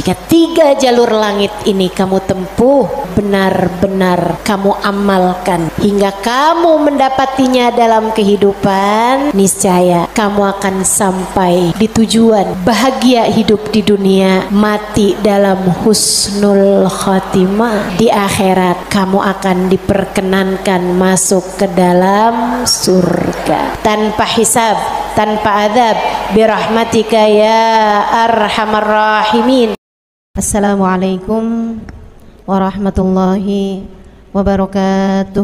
Ketiga jalur langit ini kamu tempuh, benar-benar kamu amalkan hingga kamu mendapatinya dalam kehidupan, niscaya kamu akan sampai di tujuan, bahagia hidup di dunia, mati dalam husnul khotimah. Di akhirat kamu akan diperkenankan masuk ke dalam surga tanpa hisab, tanpa adab, birahmatika ya arhamar rahimin. Assalamualaikum warahmatullahi wabarakatuh.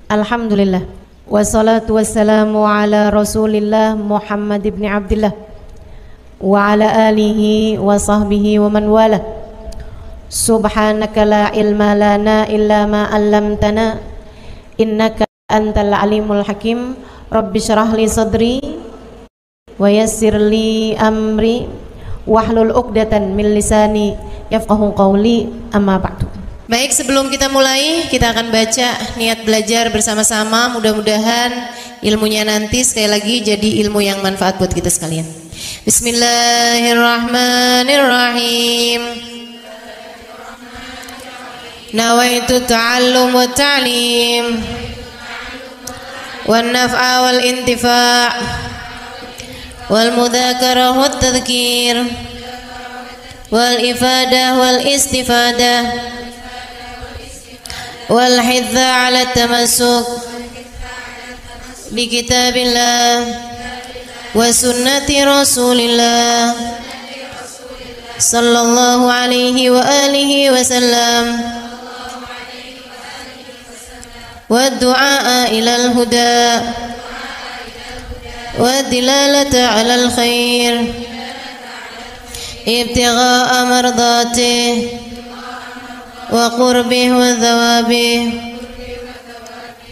Alhamdulillah, wassalatu wassalamu ala rasulillah Muhammad ibn Abdillah wa ala alihi wa sahbihi wa man wala. Subhanaka la ilma lana illa ma 'allamtana innaka antal alimul hakim. Rabbi syrah li sadri wa yassir li amri wahlul 'uqdatan min lisani yafqahu qawli, amma ba'du. Baik, sebelum kita mulai, kita akan baca niat belajar bersama-sama. Mudah-mudahan ilmunya nanti sekali lagi jadi ilmu yang manfaat buat kita sekalian. Bismillahirrahmanirrahim. Nawaitu ta'allum wa ta'lim wan naf'a wal intifa' wal mudzakarah wat tadhkir wal ifadah wal istifadah wal hidza 'ala tamassuk bi kitabillah wa sunnati rasulillah sallallahu alaihi wa alihi wasallam wa du'a ilal huda والدلالة على الخير ابتغاء مرضاته وقربه وثوابه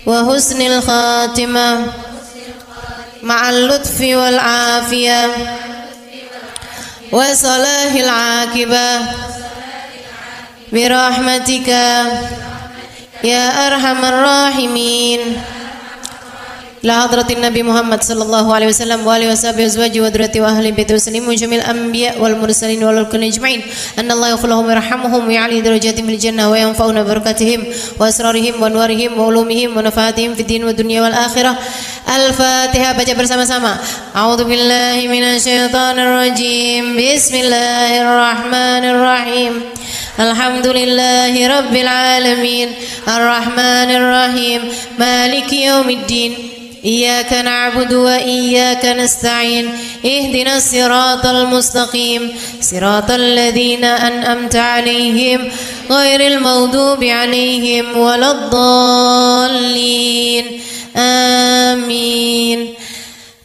وحسن الخاتمة مع اللطف والعافية وصلاح العاقبة برحمتك يا أرحم الراحمين. La hadratin Nabi Muhammad sallallahu alaihi wasallam wa alihi washabihi azwaji wa dzurriyyati wa ahli baiti wasallim wa jamil anbiya wal mursalin wal kulli ajma'in anna Allah yaghfir lahum wa yarhamuhum wa ya'li darajatihim fil jannah wa yanfa'una barakatihim wa asrarihim wa anwarihim wa ulumihim wa nafaatihim fid din wa dunya wal akhirah. Al-Fatihah, baca bersama-sama. A'udzu billahi minasyaitonir rajim. Bismillahirrahmanirrahim. Alhamdulillahi rabbil alamin. Arrahmanir rahim. Maliki yaumiddin. Iyyaka na'budu wa iyyaka nasta'in. Ihdinas siratal mustaqim. Siratal ladzina an'amta 'alaihim ghairil maghdubi 'alaihim waladdallin. Amin.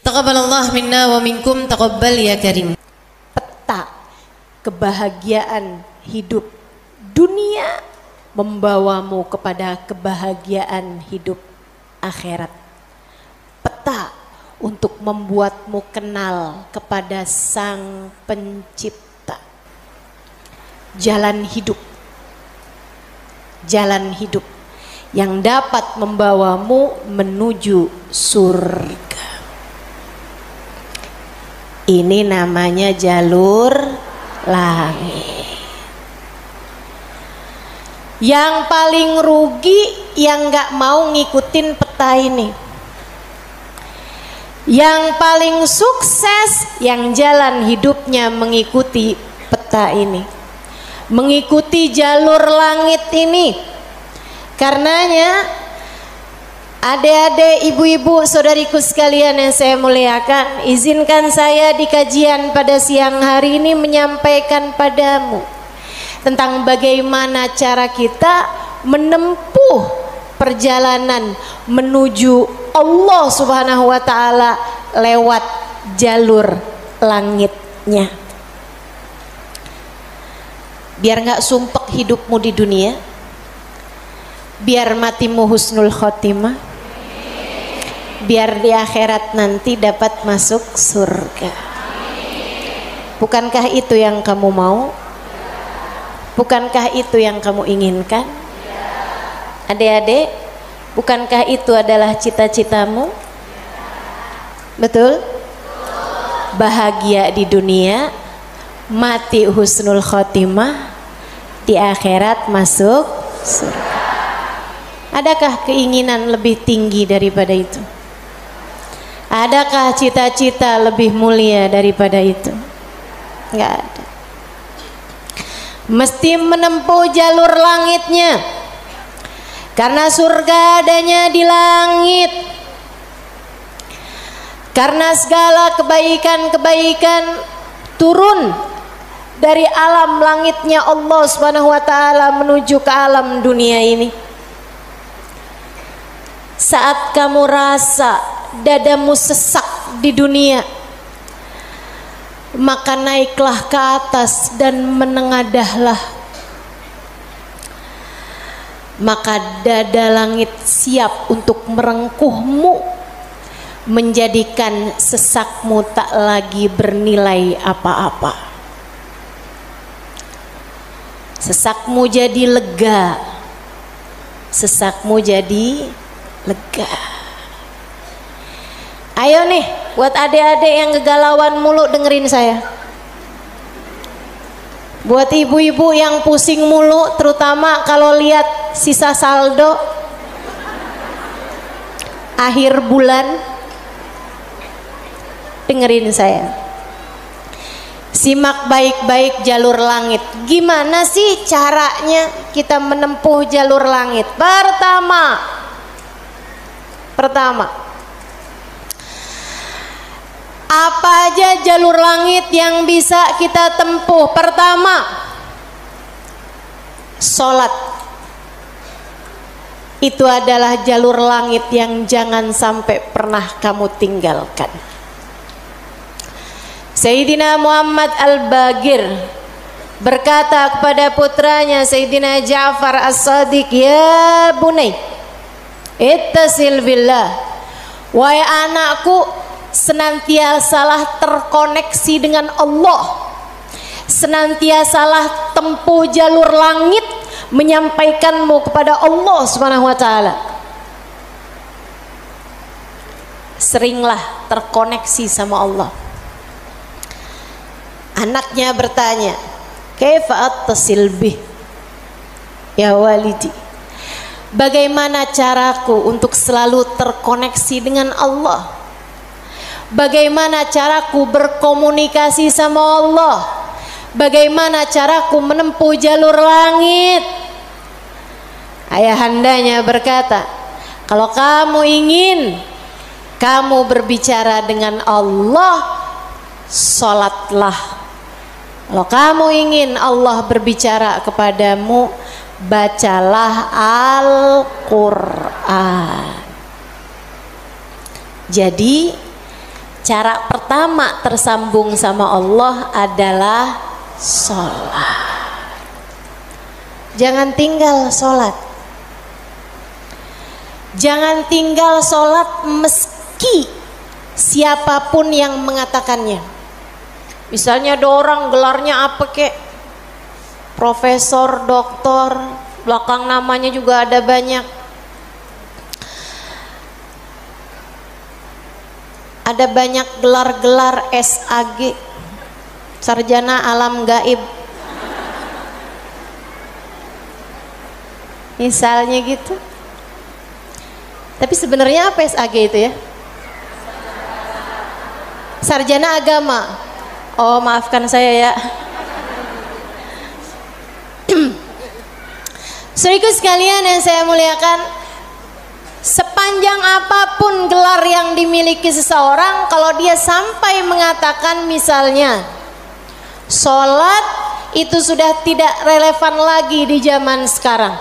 Taqabbalallah minna wa minkum, taqabbal ya karim. Peta kebahagiaan hidup dunia membawamu kepada kebahagiaan hidup akhirat. Peta untuk membuatmu kenal kepada Sang Pencipta. Jalan hidup yang dapat membawamu menuju surga. Ini namanya jalur langit. Yang paling rugi yang gak mau ngikutin peta ini. Yang paling sukses yang jalan hidupnya mengikuti peta ini, mengikuti jalur langit ini. Karenanya adik-adik, ibu-ibu, saudariku sekalian yang saya muliakan, izinkan saya di kajian pada siang hari ini menyampaikan padamu tentang bagaimana cara kita menempuh perjalanan menuju Allah Subhanahu wa ta'ala lewat jalur langitnya. Biar gak sumpek hidupmu di dunia, biar matimu husnul khotimah, biar di akhirat nanti dapat masuk surga. Bukankah itu yang kamu mau? Bukankah itu yang kamu inginkan? Adik-adik, bukankah itu adalah cita-citamu? Betul? bahagia di dunia, mati husnul khotimah, di akhirat masuk surga. Adakah keinginan lebih tinggi daripada itu? Adakah cita-cita lebih mulia daripada itu? Enggak ada. Mesti menempuh jalur langitnya, karena surga adanya di langit. Karena segala kebaikan-kebaikan turun dari alam langitnya Allah Subhanahu wa taala menuju ke alam dunia ini. Saat kamu rasa dadamu sesak di dunia, maka naiklah ke atas dan menengadahlah. Maka dada langit siap untuk merengkuhmu, menjadikan sesakmu tak lagi bernilai apa-apa. Sesakmu jadi lega, sesakmu jadi lega. Ayo nih, buat adik-adik yang kegalauan mulu dengerin saya. Buat ibu-ibu yang pusing mulu, terutama kalau lihat sisa saldo akhir bulan, dengerin saya. Simak baik-baik jalur langit. Gimana sih caranya kita menempuh jalur langit? Pertama, apa aja jalur langit yang bisa kita tempuh? Pertama, sholat. Itu adalah jalur langit yang jangan sampai pernah kamu tinggalkan. Sayyidina Muhammad Al-Bagir berkata kepada putranya Sayyidina Ja'far As-Sadiq, "Ya bunai, ittasil billah." Wahai anakku, senantiasalah terkoneksi dengan Allah, senantiasalah tempuh jalur langit menyampaikanmu kepada Allah Subhanahu wa taala. Seringlah terkoneksi sama Allah. Anaknya bertanya, "Kaifa attasil bih ya walidi?" Bagaimana caraku untuk selalu terkoneksi dengan Allah? Bagaimana caraku berkomunikasi sama Allah? Bagaimana caraku menempuh jalur langit? Ayahandanya berkata, kalau kamu ingin kamu berbicara dengan Allah, sholatlah. Kalau kamu ingin Allah berbicara kepadamu, bacalah Al-Quran. Jadi cara pertama tersambung sama Allah adalah sholat. Jangan tinggal sholat. Jangan tinggal sholat meski siapapun yang mengatakannya. Misalnya ada orang gelarnya apa kek, profesor, doktor, belakang namanya juga ada banyak. Ada banyak gelar-gelar SAG, sarjana alam gaib. Misalnya gitu. Tapi sebenarnya apa SAG itu ya? Sarjana agama. Oh, maafkan saya ya. Saudaraku sekalian yang saya muliakan, sepanjang apapun gelar yang dimiliki seseorang, kalau dia sampai mengatakan misalnya sholat, itu sudah tidak relevan lagi di zaman sekarang.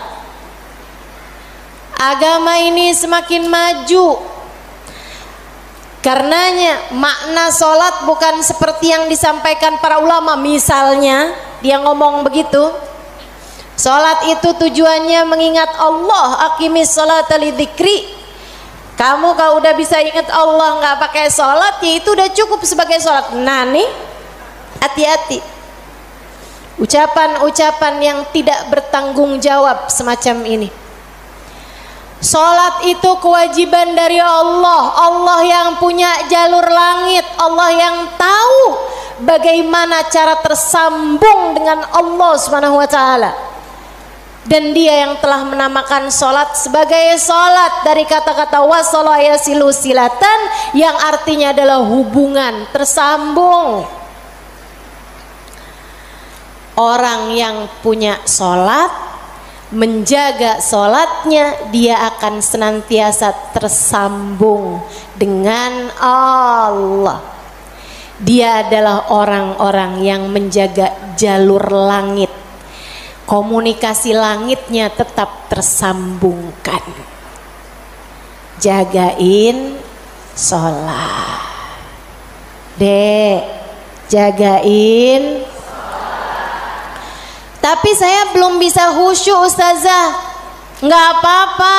Agama ini semakin maju. Karenanya makna sholat bukan seperti yang disampaikan para ulama. Misalnya dia ngomong begitu, sholat itu tujuannya mengingat Allah, aqimis sholata lidzikri. Kamu kalau udah bisa ingat Allah nggak pakai sholat, ya itu udah cukup sebagai sholat. Nah nih, hati-hati ucapan-ucapan yang tidak bertanggung jawab semacam ini. Sholat itu kewajiban dari Allah. Allah yang punya jalur langit, Allah yang tahu bagaimana cara tersambung dengan Allah Subhanahu wa taala. Dan dia yang telah menamakan sholat sebagai sholat dari kata-kata wasala yasilu silatan, yang artinya adalah hubungan, tersambung. Orang yang punya sholat, menjaga sholatnya, dia akan senantiasa tersambung dengan Allah. Dia adalah orang-orang yang menjaga jalur langit, komunikasi langitnya tetap tersambungkan. Jagain sholat, Dek, jagain. Tapi saya belum bisa khusyuk Ustazah. Nggak apa-apa.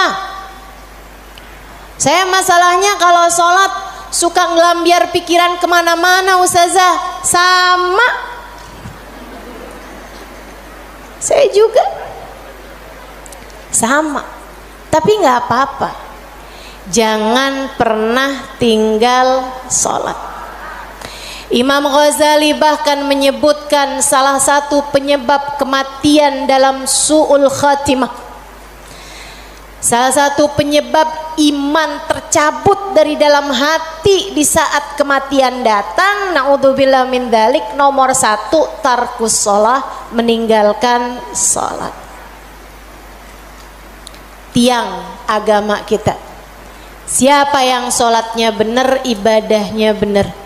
Saya masalahnya kalau sholat suka ngelambiar pikiran kemana-mana Ustazah. Sama. Saya juga. Sama. Tapi nggak apa-apa. Jangan pernah tinggal sholat. Imam Ghazali bahkan menyebutkan salah satu penyebab kematian dalam su'ul khatimah, salah satu penyebab iman tercabut dari dalam hati di saat kematian datang, naudzubillah min dzalik, nomor 1 tarkus shalah, meninggalkan salat. Tiang agama kita. Siapa yang salatnya benar, ibadahnya benar.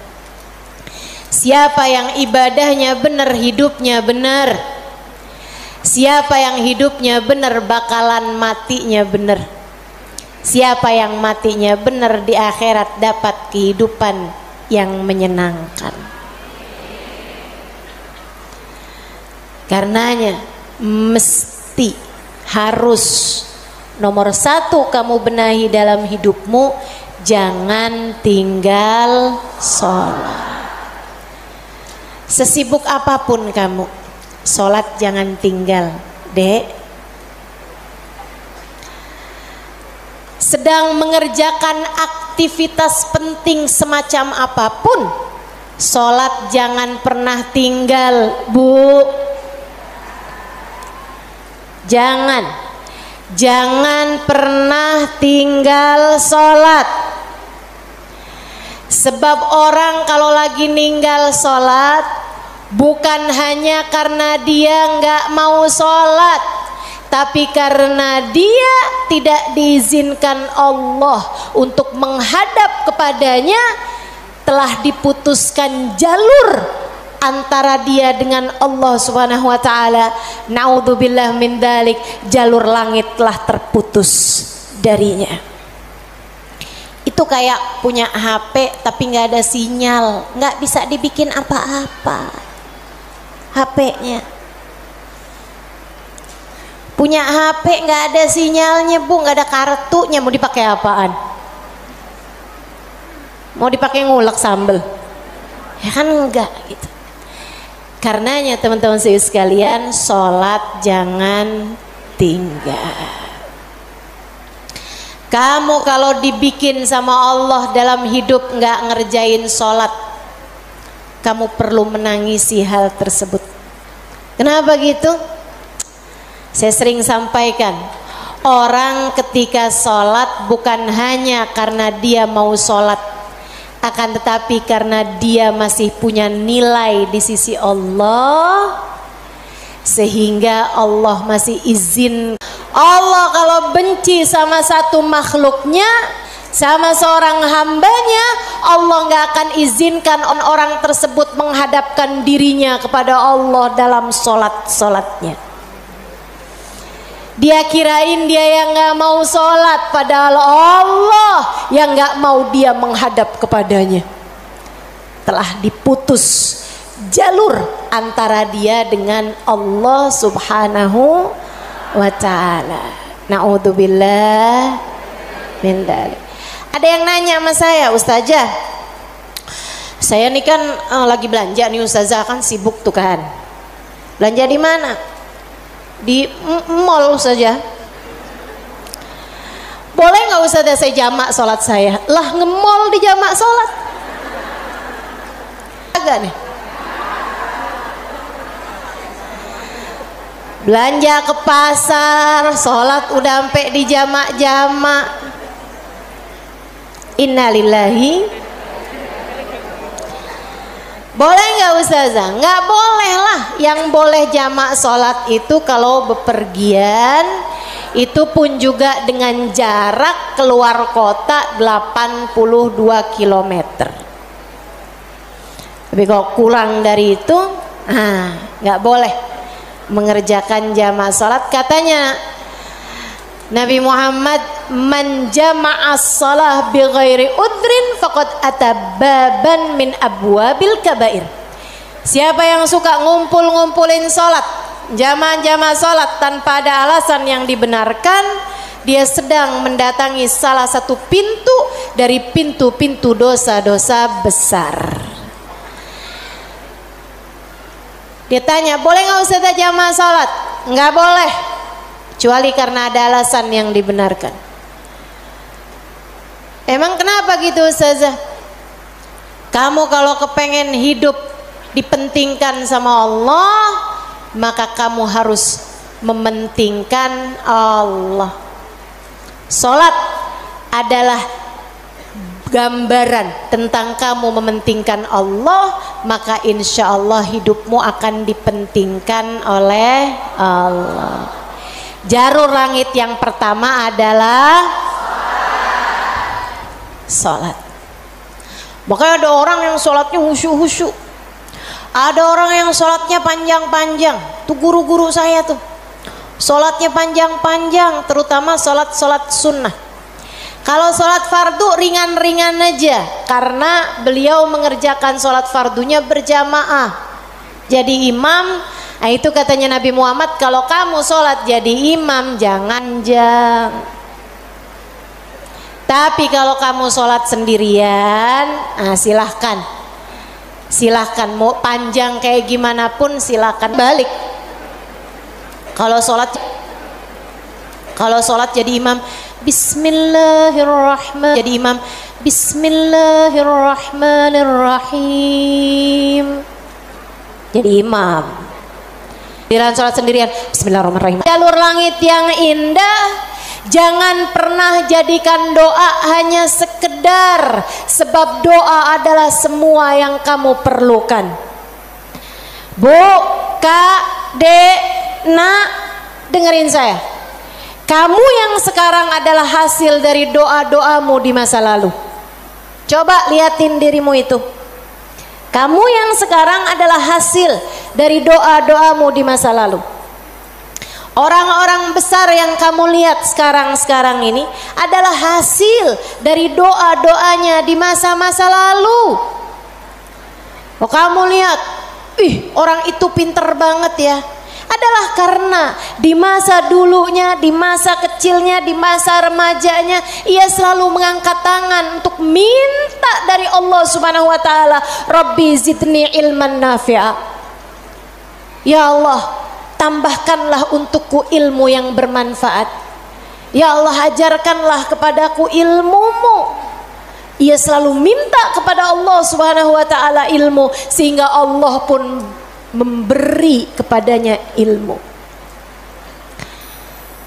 Siapa yang ibadahnya benar, hidupnya benar. Siapa yang hidupnya benar, bakalan matinya benar. Siapa yang matinya benar, di akhirat dapat kehidupan yang menyenangkan. Karenanya mesti, harus, nomor 1 kamu benahi dalam hidupmu, jangan tinggal sholat. Sesibuk apapun kamu, sholat jangan tinggal, Dek. Sedang mengerjakan aktivitas penting semacam apapun, sholat jangan pernah tinggal, Bu. Jangan pernah tinggal sholat. Sebab orang kalau lagi ninggal sholat, bukan hanya karena dia nggak mau sholat, tapi karena dia tidak diizinkan Allah untuk menghadap kepadanya, telah diputuskan jalur antara dia dengan Allah Subhanahu wa taala. Naudzubillah min dzalik, jalur langit telah terputus darinya. Itu kayak punya HP tapi nggak ada sinyal, nggak bisa dibikin apa-apa HP-nya. Punya HP nggak ada sinyalnya, Bu, nggak ada kartunya, mau dipakai apaan? Mau dipakai ngulek sambel? Ya kan enggak gitu. Karenanya teman-teman sekalian, sholat jangan tinggal. Kamu kalau dibikin sama Allah dalam hidup nggak ngerjain sholat, kamu perlu menangisi hal tersebut. Kenapa gitu? Saya sering sampaikan, orang ketika sholat bukan hanya karena dia mau sholat, akan tetapi karena dia masih punya nilai di sisi Allah, sehingga Allah masih izin. Allah kalau benci sama satu makhluknya, sama seorang hambanya, Allah nggak akan izinkan orang tersebut menghadapkan dirinya kepada Allah dalam sholatnya. Dia kirain dia yang nggak mau sholat, padahal Allah yang nggak mau dia menghadap kepadanya. Telah diputus jalur antara dia dengan Allah Subhanahu wa ta'ala. Na'udzubillah min dzalik. Ada yang nanya sama saya, Ustazah, saya nih kan lagi belanja nih Ustazah, kan sibuk tuh kan. Belanja di mana? Di mall Ustazah. boleh nggak Ustazah saya jamak sholat saya? Lah ngemol di jamak sholat? Agak nih. Belanja ke pasar, sholat udah sampai di jamak-jamak. Innalillahi. Boleh nggak Ustazah? Nggak boleh lah. Yang boleh jamak sholat itu kalau bepergian, itu pun juga dengan jarak keluar kota 82 km. Tapi kalau kurang dari itu, nggak boleh mengerjakan jamak sholat. Katanya Nabi Muhammad, man jama'as shalah bi ghairi udrin faqad atababan min abwabil kabair. Siapa yang suka ngumpul-ngumpulin sholat, jamaah-jamaah sholat tanpa ada alasan yang dibenarkan, dia sedang mendatangi salah satu pintu dari pintu-pintu dosa-dosa besar. Dia tanya, boleh nggak Ustazah jamaah sholat? Nggak boleh, kecuali karena ada alasan yang dibenarkan. Emang kenapa gitu Ustazah? Kamu kalau kepengen hidup dipentingkan sama Allah, maka kamu harus mementingkan Allah. Sholat adalah gambaran tentang kamu mementingkan Allah, maka insya Allah hidupmu akan dipentingkan oleh Allah. Jarur langit yang pertama adalah sholat. Makanya ada orang yang sholatnya khusyuk-khusyuk, ada orang yang sholatnya panjang-panjang. Tuh guru-guru saya tuh sholatnya panjang-panjang, terutama sholat sunnah. Kalau sholat fardu ringan-ringan aja, karena beliau mengerjakan sholat fardunya berjamaah jadi imam. Nah, itu katanya Nabi Muhammad, kalau kamu sholat jadi imam jangan jang. Tapi kalau kamu sholat sendirian, silahkan mau panjang kayak gimana pun silahkan balik. Kalau sholat jadi imam, Bismillahirrahmanirrahim. Jadi imam, Bismillahirrahmanirrahim. Jadi imam. Giliran sholat sendirian, Bismillahirrahmanirrahim. Jalur langit yang indah, jangan pernah jadikan doa hanya sekedar, sebab doa adalah semua yang kamu perlukan. Bu, Kak, Dek, Nak, dengerin saya. Kamu yang sekarang adalah hasil dari doa-doamu di masa lalu. Coba liatin dirimu itu. Kamu yang sekarang adalah hasil dari doa-doamu di masa lalu. Orang-orang besar yang kamu lihat sekarang ini adalah hasil dari doa-doanya di masa-masa lalu. Oh, kamu lihat, orang itu pinter banget ya. Adalah karena di masa dulunya, di masa kecilnya, di masa remajanya, ia selalu mengangkat tangan untuk minta dari Allah Subhanahu wa taala, Rabbi zidni ilman nafi'a. Ya Allah, tambahkanlah untukku ilmu yang bermanfaat. Ya Allah, ajarkanlah kepadaku ilmu-Mu. Ia selalu minta kepada Allah Subhanahu wa taala ilmu, sehingga Allah pun memberi kepadanya ilmu.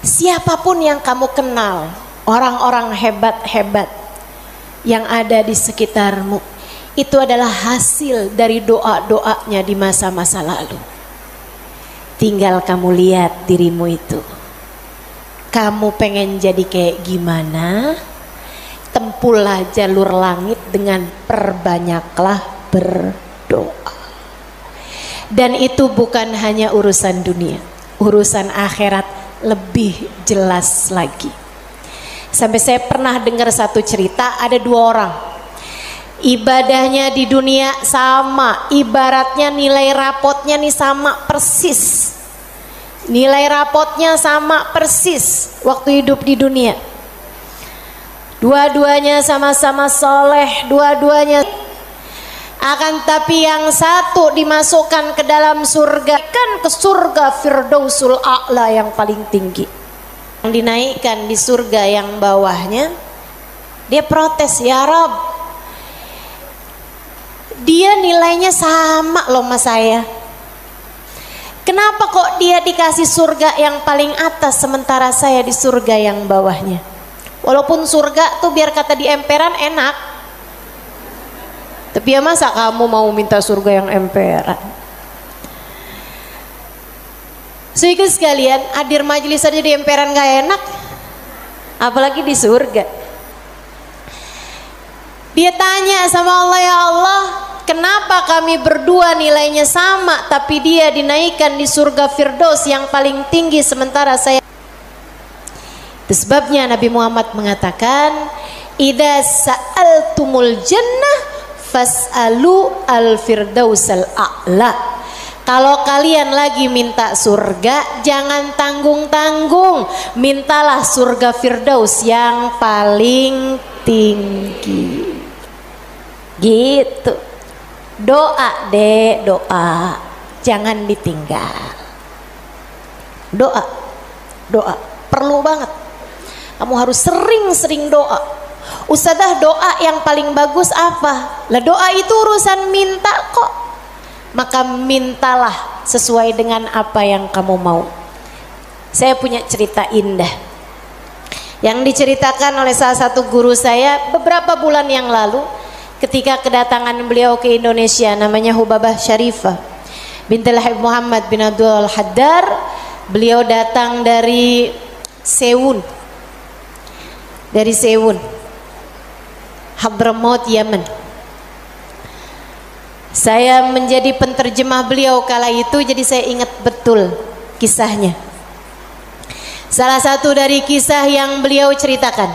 Siapapun yang kamu kenal, orang-orang hebat-hebat yang ada di sekitarmu, itu adalah hasil dari doa-doanya di masa-masa lalu. Tinggal kamu lihat dirimu itu. Kamu pengen jadi kayak gimana? Tempuhlah jalur langit dengan perbanyaklah berdoa. Dan itu bukan hanya urusan dunia, urusan akhirat lebih jelas lagi. Sampai saya pernah dengar satu cerita, ada dua orang, ibadahnya di dunia sama, ibaratnya nilai rapotnya nih sama persis. Nilai rapotnya sama persis waktu hidup di dunia. Dua-duanya sama-sama soleh, dua-duanya. Akan tapi yang satu dimasukkan ke dalam surga, kan ke surga Firdausul A'la yang paling tinggi. dinaikkan di surga yang bawahnya, dia protes, ya Rob, dia nilainya sama loh sama saya. Kenapa kok dia dikasih surga yang paling atas sementara saya di surga yang bawahnya? Walaupun surga tuh biar kata di emperan enak, tapi ya masa kamu mau minta surga yang emperan? Saudara sekalian, hadir majelis aja di emperan gak enak, apalagi di surga. Dia tanya sama Allah, ya Allah, kenapa kami berdua nilainya sama tapi dia dinaikkan di surga Firdaus yang paling tinggi sementara saya? Itu sebabnya Nabi Muhammad mengatakan, idza sa'altumul jannah fas'alu al-firdausal a'la. Kalau kalian lagi minta surga, jangan tanggung-tanggung, mintalah surga Firdaus yang paling tinggi. Gitu. Doa deh, doa, jangan ditinggal. Doa, doa, perlu banget. Kamu harus sering-sering doa. Ustadzah, doa yang paling bagus apa? Lah doa itu urusan minta kok. Maka mintalah sesuai dengan apa yang kamu mau. Saya punya cerita indah yang diceritakan oleh salah satu guru saya beberapa bulan yang lalu ketika kedatangan beliau ke Indonesia, namanya Hubabah Syarifah bintul Habib Muhammad bin Abdul Al-Haddar. Beliau datang dari Sewun, Hadramaut, Yaman. Saya menjadi penterjemah beliau kala itu, jadi saya ingat betul kisahnya. Salah satu dari kisah yang beliau ceritakan,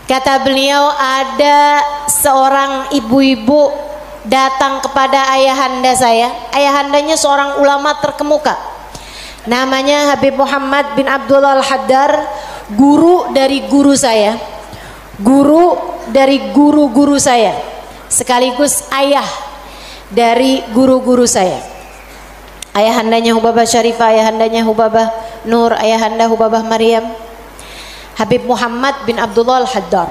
kata beliau, ada seorang ibu-ibu datang kepada ayahanda saya. Ayahandanya seorang ulama terkemuka, namanya Habib Muhammad bin Abdul Al-Haddar, guru dari guru saya, guru dari guru-guru saya, sekaligus ayah dari guru-guru saya. Ayahandanya Hubabah Syarifah, ayahandanya Hubabah Nur, ayahanda Hubabah Maryam. Habib Muhammad bin Abdullah Al-Haddar,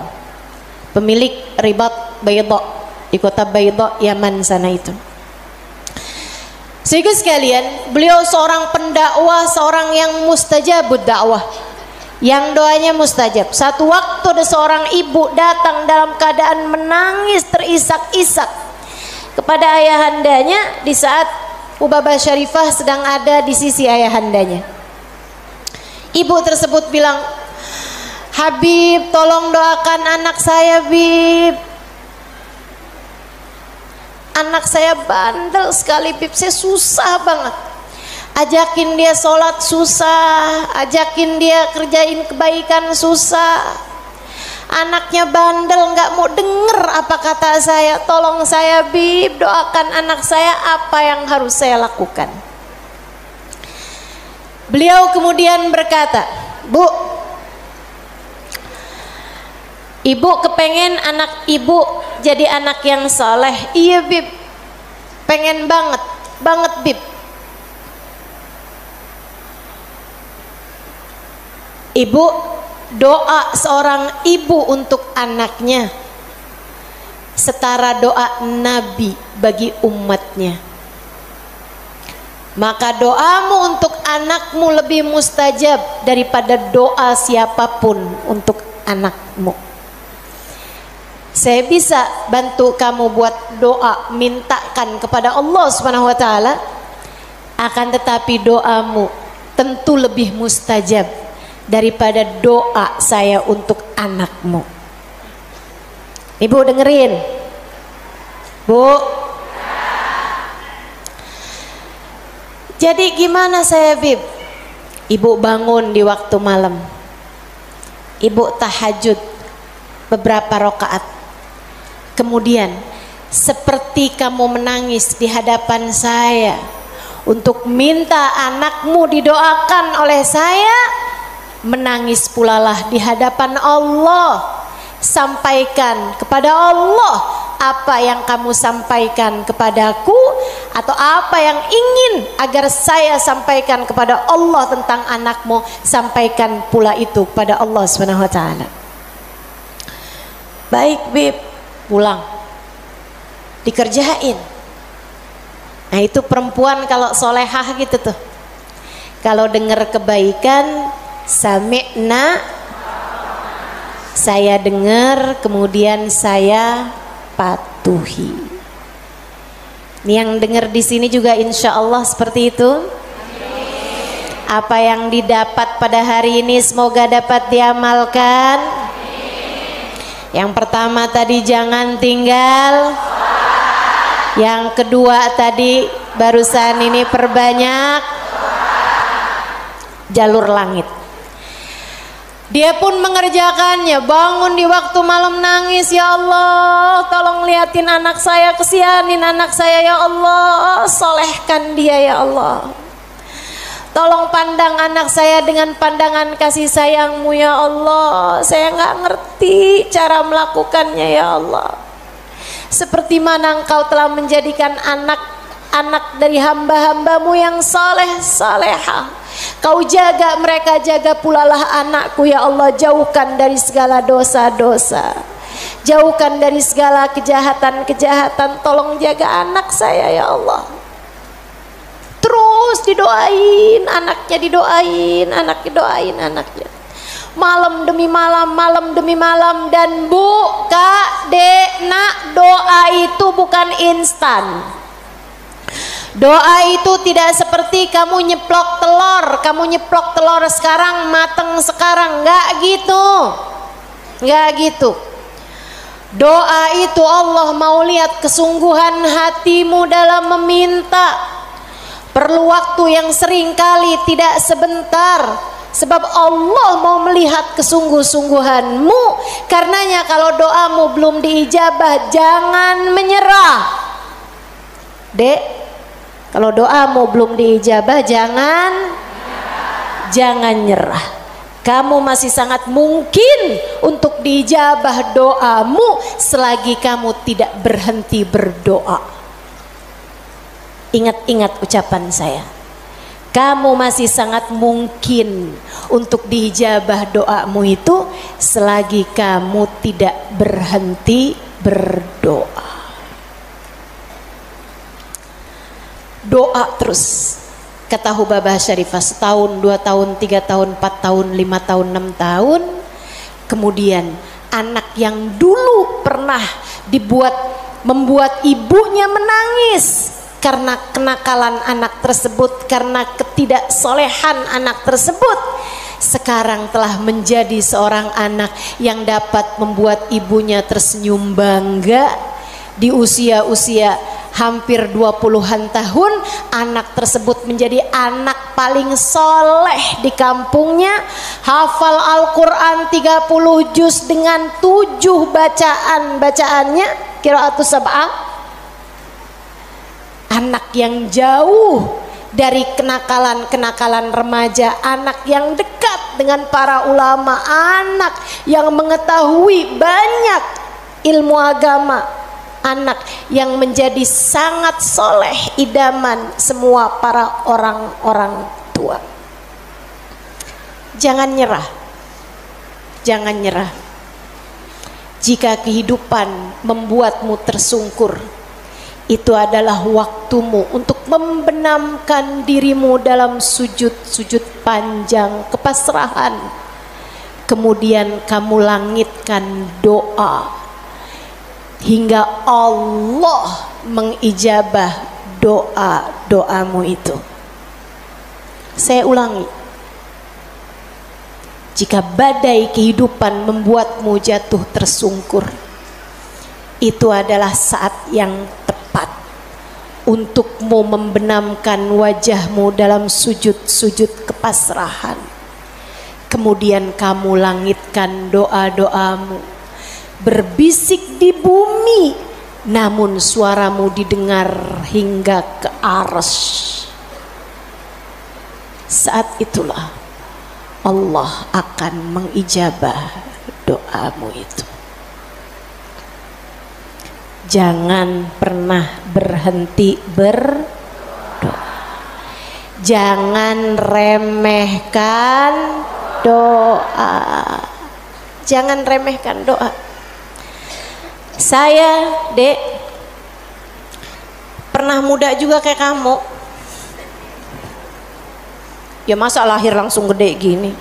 pemilik Ribat Bayda di kota Bayda, Yaman sana itu. Sehingga sekalian, beliau seorang pendakwah, seorang yang mustajabud dakwah, yang doanya mustajab. Satu waktu ada seorang ibu datang dalam keadaan menangis terisak-isak kepada ayahandanya di saat Hubabah Syarifah sedang ada di sisi ayahandanya. Ibu tersebut bilang, Habib, tolong doakan anak saya, Bib. Anak saya bandel sekali, Bib. Saya susah banget. Ajakin dia sholat susah, ajakin dia kerjain kebaikan susah. Anaknya bandel, nggak mau denger apa kata saya. Tolong saya, Bib, doakan anak saya, apa yang harus saya lakukan? Beliau kemudian berkata, Bu, ibu kepengen anak ibu jadi anak yang soleh. Iya, Bib, pengen banget, banget, Bib. Ibu, doa seorang ibu untuk anaknya setara doa Nabi bagi umatnya. Maka doamu untuk anakmu lebih mustajab daripada doa siapapun untuk anakmu. Saya bisa bantu kamu buat doa, mintakan kepada Allah Subhanahu wa taala, akan tetapi doamu tentu lebih mustajab daripada doa saya untuk anakmu. Ibu dengerin, Bu. Jadi gimana saya, Bib? Ibu bangun di waktu malam, ibu tahajud beberapa rakaat, kemudian seperti kamu menangis di hadapan saya untuk minta anakmu didoakan oleh saya, menangis pulalah di hadapan Allah. Sampaikan kepada Allah apa yang kamu sampaikan kepadaku atau apa yang ingin agar saya sampaikan kepada Allah tentang anakmu, sampaikan pula itu kepada Allah Subhanahu wa taala. Baik Bib, pulang dikerjain. Nah itu perempuan kalau solehah gitu tuh, kalau dengar kebaikan sami'na, saya dengar kemudian saya patuhi. Ini yang dengar di sini juga insya Allah seperti itu. Apa yang didapat pada hari ini semoga dapat diamalkan. Yang pertama tadi jangan tinggal. Yang kedua tadi barusan ini perbanyak jalur langit. Dia pun mengerjakannya, bangun di waktu malam nangis, ya Allah tolong liatin anak saya, kesianin anak saya ya Allah, solehkan dia ya Allah. Tolong pandang anak saya dengan pandangan kasih sayangmu ya Allah. Saya nggak ngerti cara melakukannya ya Allah. Seperti mana engkau telah menjadikan anak dari hamba-hambamu yang soleh salehah. Kau jaga mereka, jaga pula lah anakku ya Allah. Jauhkan dari segala dosa-dosa, jauhkan dari segala kejahatan-kejahatan. Tolong jaga anak saya ya Allah. Terus didoain anaknya, didoain anaknya, doain anaknya. Malam demi malam, malam demi malam. Dan Bu, Kak, Dek, Nak, doa itu bukan instan. Doa itu tidak seperti kamu nyeplok telur sekarang mateng sekarang, enggak gitu. Enggak gitu. Doa itu Allah mau lihat kesungguhan hatimu dalam meminta. Perlu waktu yang sering kali tidak sebentar. Sebab Allah mau melihat kesungguh-sungguhanmu. Karenanya kalau doamu belum diijabah, jangan menyerah. Dek, kalau doamu belum diijabah, jangan nyerah. Kamu masih sangat mungkin untuk diijabah doamu selagi kamu tidak berhenti berdoa. Ingat-ingat ucapan saya. Kamu masih sangat mungkin untuk diijabah doamu itu selagi kamu tidak berhenti berdoa. Doa terus. Kata Hubabah Syarifah, setahun, 2 tahun, 3 tahun, 4 tahun, 5 tahun, 6 tahun. Kemudian anak yang dulu pernah membuat ibunya menangis karena kenakalan anak tersebut, karena ketidaksolehan anak tersebut, sekarang telah menjadi seorang anak yang dapat membuat ibunya tersenyum bangga. Di usia-usia hampir 20-an tahun, anak tersebut menjadi anak paling soleh di kampungnya, hafal Al-Quran 30 juz dengan 7 bacaannya, qiraatus sab'ah. Anak yang jauh dari kenakalan-kenakalan remaja, anak yang dekat dengan para ulama, anak yang mengetahui banyak ilmu agama, anak yang menjadi sangat soleh, idaman semua para orang-orang tua. Jangan nyerah, jangan nyerah. Jika kehidupan membuatmu tersungkur, itu adalah waktumu untuk membenamkan dirimu dalam sujud-sujud panjang kepasrahan. Kemudian kamu langitkan doa hingga Allah mengijabah doa-doamu itu. Saya ulangi. Jika badai kehidupan membuatmu jatuh tersungkur, itu adalah saat yang tepat untukmu membenamkan wajahmu dalam sujud-sujud kepasrahan. Kemudian kamu langitkan doa-doamu, berbisik di bumi, namun suaramu didengar hingga ke arsy. Saat itulah Allah akan mengijabah doamu itu. Jangan pernah berhenti berdoa. Jangan remehkan doa. Jangan remehkan doa. Saya, Dek, pernah muda juga kayak kamu. Ya masa lahir langsung gede gini.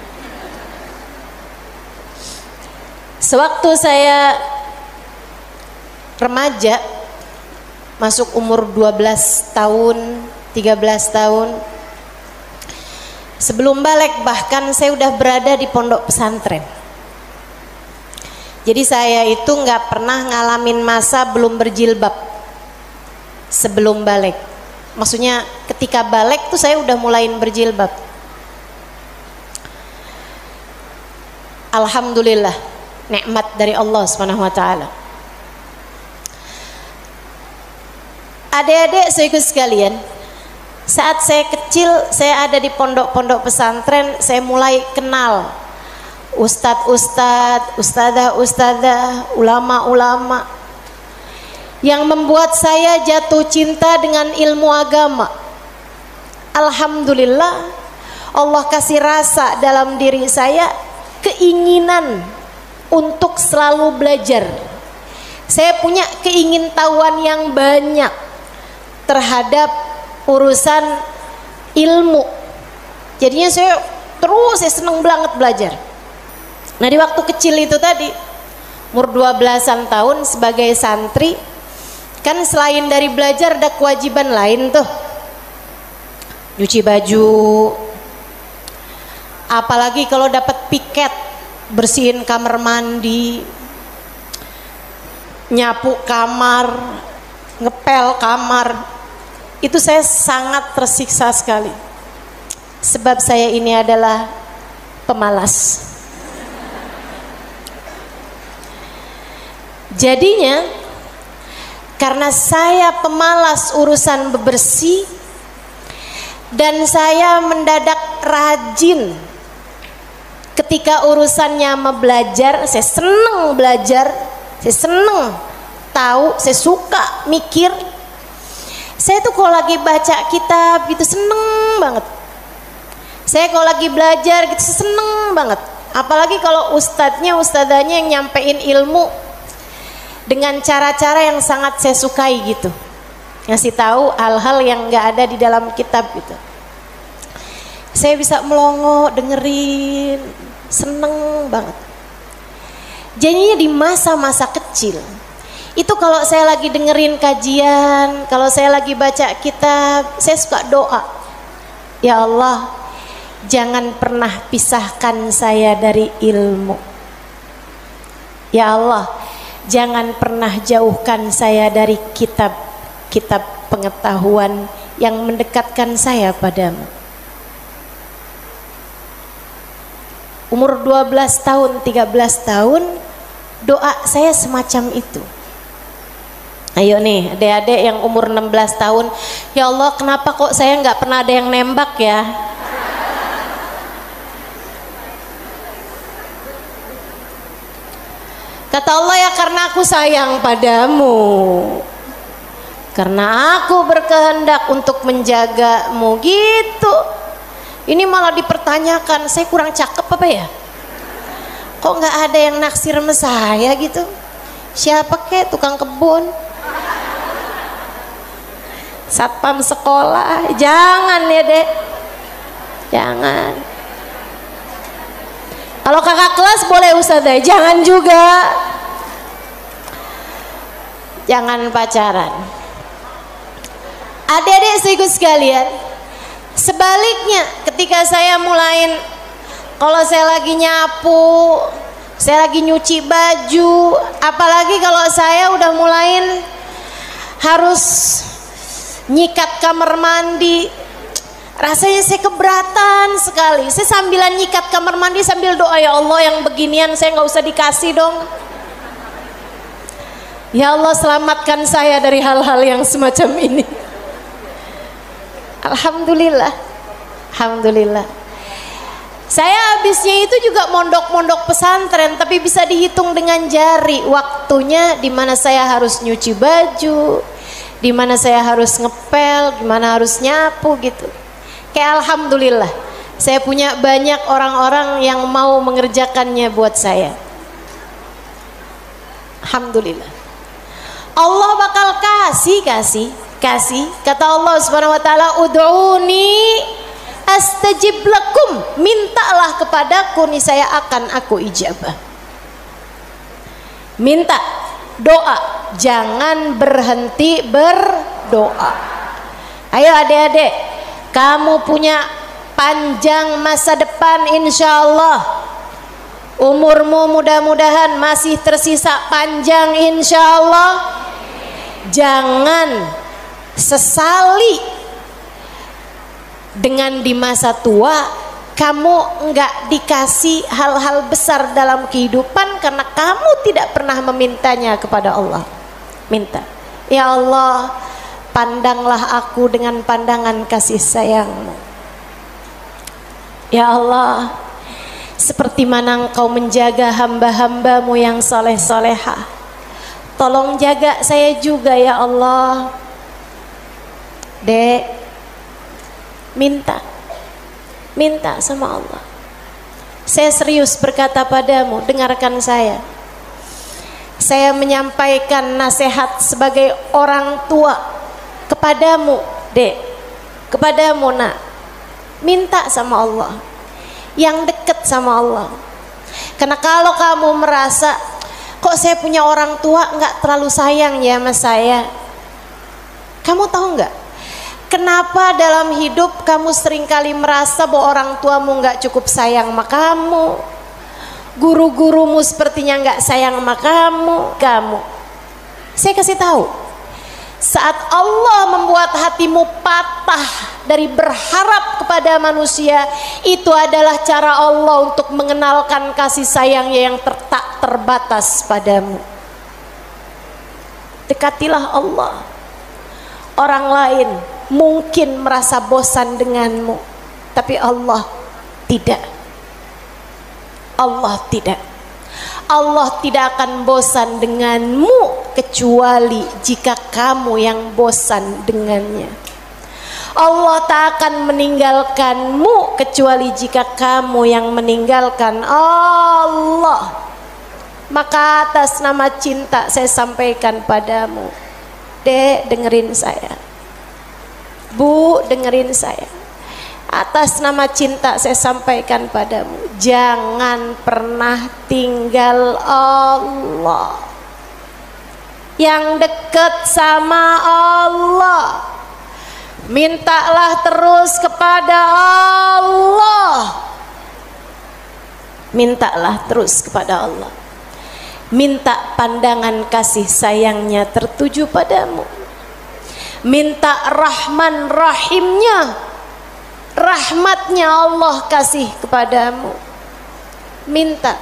Sewaktu saya remaja, masuk umur 12 tahun, 13 tahun, sebelum balik bahkan saya udah berada di pondok pesantren. Jadi saya itu nggak pernah ngalamin masa belum berjilbab sebelum balik. Maksudnya ketika balik tuh saya udah mulain berjilbab. Alhamdulillah, nikmat dari Allah Subhanahu wa taala. Adik-adik saudaraku sekalian, saat saya kecil, saya ada di pondok-pondok pesantren, saya mulai kenal ustadz-ustadz, ustadzah-ustadzah, ulama-ulama yang membuat saya jatuh cinta dengan ilmu agama. Alhamdulillah, Allah kasih rasa dalam diri saya keinginan untuk selalu belajar. Saya punya keingintahuan yang banyak terhadap urusan ilmu. Jadinya saya seneng banget belajar. Nah di waktu kecil itu tadi, umur 12-an tahun sebagai santri, kan selain dari belajar ada kewajiban lain tuh. Nyuci baju, apalagi kalau dapat piket, bersihin kamar mandi, nyapu kamar, ngepel kamar. Itu saya sangat tersiksa sekali, sebab saya ini adalah pemalas. Jadinya karena saya pemalas urusan bebersih dan saya mendadak rajin ketika urusannya belajar. Saya seneng belajar, saya seneng tahu, saya suka mikir. Saya tuh kalau lagi baca kitab gitu seneng banget. Saya kalau lagi belajar gitu seneng banget. Apalagi kalau ustadzanya yang nyampein ilmu dengan cara-cara yang sangat saya sukai gitu, ngasih tahu hal-hal yang nggak ada di dalam kitab gitu. Saya bisa melongo dengerin, seneng banget. Jadinya di masa-masa kecil itu kalau saya lagi dengerin kajian, kalau saya lagi baca kitab, saya suka doa, ya Allah, jangan pernah pisahkan saya dari ilmu. Ya Allah, jangan pernah jauhkan saya dari kitab-kitab pengetahuan yang mendekatkan saya padamu. Umur 12 tahun, 13 tahun, doa saya semacam itu. Ayo nih adik-adik yang umur 16 tahun, ya Allah kenapa kok saya nggak pernah ada yang nembak ya? Kata Allah, ya karena aku sayang padamu, karena aku berkehendak untuk menjagamu gitu. Ini malah dipertanyakan, saya kurang cakep apa ya? Kok nggak ada yang naksir sama saya gitu? Siapa kek, tukang kebun, satpam sekolah? Jangan ya dek, jangan. Kalau kakak kelas boleh ustazah, jangan juga. Jangan pacaran. Adik-adik saudaraku sekalian, sebaliknya ketika saya mulain, kalau saya lagi nyapu, saya lagi nyuci baju, apalagi kalau saya udah mulain harus nyikat kamar mandi, rasanya saya keberatan sekali. Saya sambilan nyikat kamar mandi sambil doa, ya Allah yang beginian saya nggak usah dikasih dong. Ya Allah selamatkan saya dari hal-hal yang semacam ini. Alhamdulillah, alhamdulillah. Saya habisnya itu juga mondok-mondok pesantren, tapi bisa dihitung dengan jari waktunya di mana saya harus nyuci baju, di mana saya harus ngepel, di mana harus nyapu gitu. Kayak alhamdulillah, saya punya banyak orang-orang yang mau mengerjakannya buat saya. Alhamdulillah. Allah bakal kasih. Kata Allah Subhanahu wa taala, "Ud'uni astajib lakum." Mintalah kepadaku, niscaya akan aku ijabah. Minta, doa, jangan berhenti berdoa. Ayo adik-adik, kamu punya panjang masa depan insyaallah. Umurmu mudah-mudahan masih tersisa panjang insyaallah. Jangan sesali dengan di masa tua kamu enggak dikasih hal-hal besar dalam kehidupan karena kamu tidak pernah memintanya kepada Allah. Minta, ya Allah, pandanglah aku dengan pandangan kasih sayang-Mu. Ya Allah, seperti mana Engkau menjaga hamba-hamba-Mu yang soleh-solehah, tolong jaga saya juga ya Allah. Dek, minta sama Allah. Saya serius berkata padamu, dengarkan saya. Saya menyampaikan nasihat sebagai orang tua kepadamu, Dek, kepadamu nak. Minta sama Allah, yang dekat sama Allah. Karena kalau kamu merasa, kok saya punya orang tua nggak terlalu sayang ya sama saya, kamu tahu nggak kenapa dalam hidup kamu seringkali merasa bahwa orang tuamu nggak cukup sayang sama kamu, guru-gurumu sepertinya nggak sayang sama kamu. Saya kasih tahu, saat Allah membuat hatimu patah dari berharap kepada manusia, itu adalah cara Allah untuk mengenalkan kasih sayangnya yang tak terbatas padamu. Dekatilah Allah. Orang lain mungkin merasa bosan denganmu, tapi Allah tidak. Allah tidak. Allah tidak akan bosan denganmu kecuali jika kamu yang bosan dengannya. Allah tak akan meninggalkanmu kecuali jika kamu yang meninggalkan Allah. Maka atas nama cinta saya sampaikan padamu, Dek, dengerin saya. Bu, dengerin saya. Atas nama cinta saya sampaikan padamu, jangan pernah tinggal Allah. Yang dekat sama Allah, mintalah terus kepada Allah. Mintalah terus kepada Allah. Minta pandangan kasih sayangnya tertuju padamu. Minta Rahman Rahimnya, rahmatnya Allah kasih kepadamu. Minta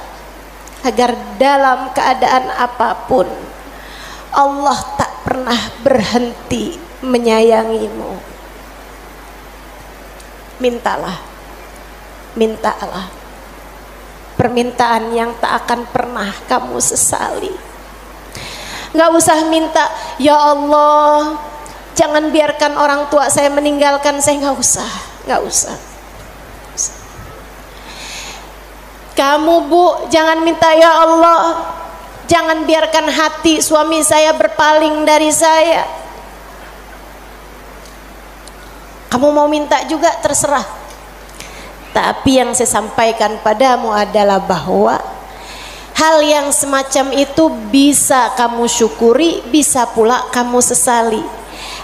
agar dalam keadaan apapun Allah tak pernah berhenti menyayangimu. Mintalah, mintalah permintaan yang tak akan pernah kamu sesali. Nggak usah minta, ya Allah, jangan biarkan orang tua saya meninggalkan saya. Nggak usah. Kamu Bu, jangan minta, ya Allah, jangan biarkan hati suami saya berpaling dari saya. Kamu mau minta juga terserah. Tapi yang saya sampaikan padamu adalah bahwa hal yang semacam itu bisa kamu syukuri, bisa pula kamu sesali.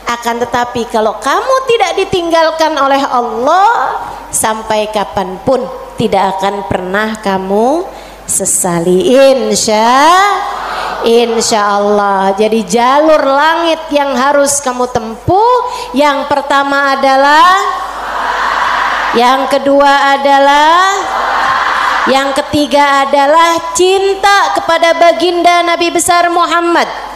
Akan tetapi kalau kamu tidak ditinggalkan oleh Allah, sampai kapanpun tidak akan pernah kamu sesali, insya Allah. Jadi jalur langit yang harus kamu tempuh, yang pertama adalah, yang kedua adalah, yang ketiga adalah cinta kepada baginda Nabi besar Muhammad.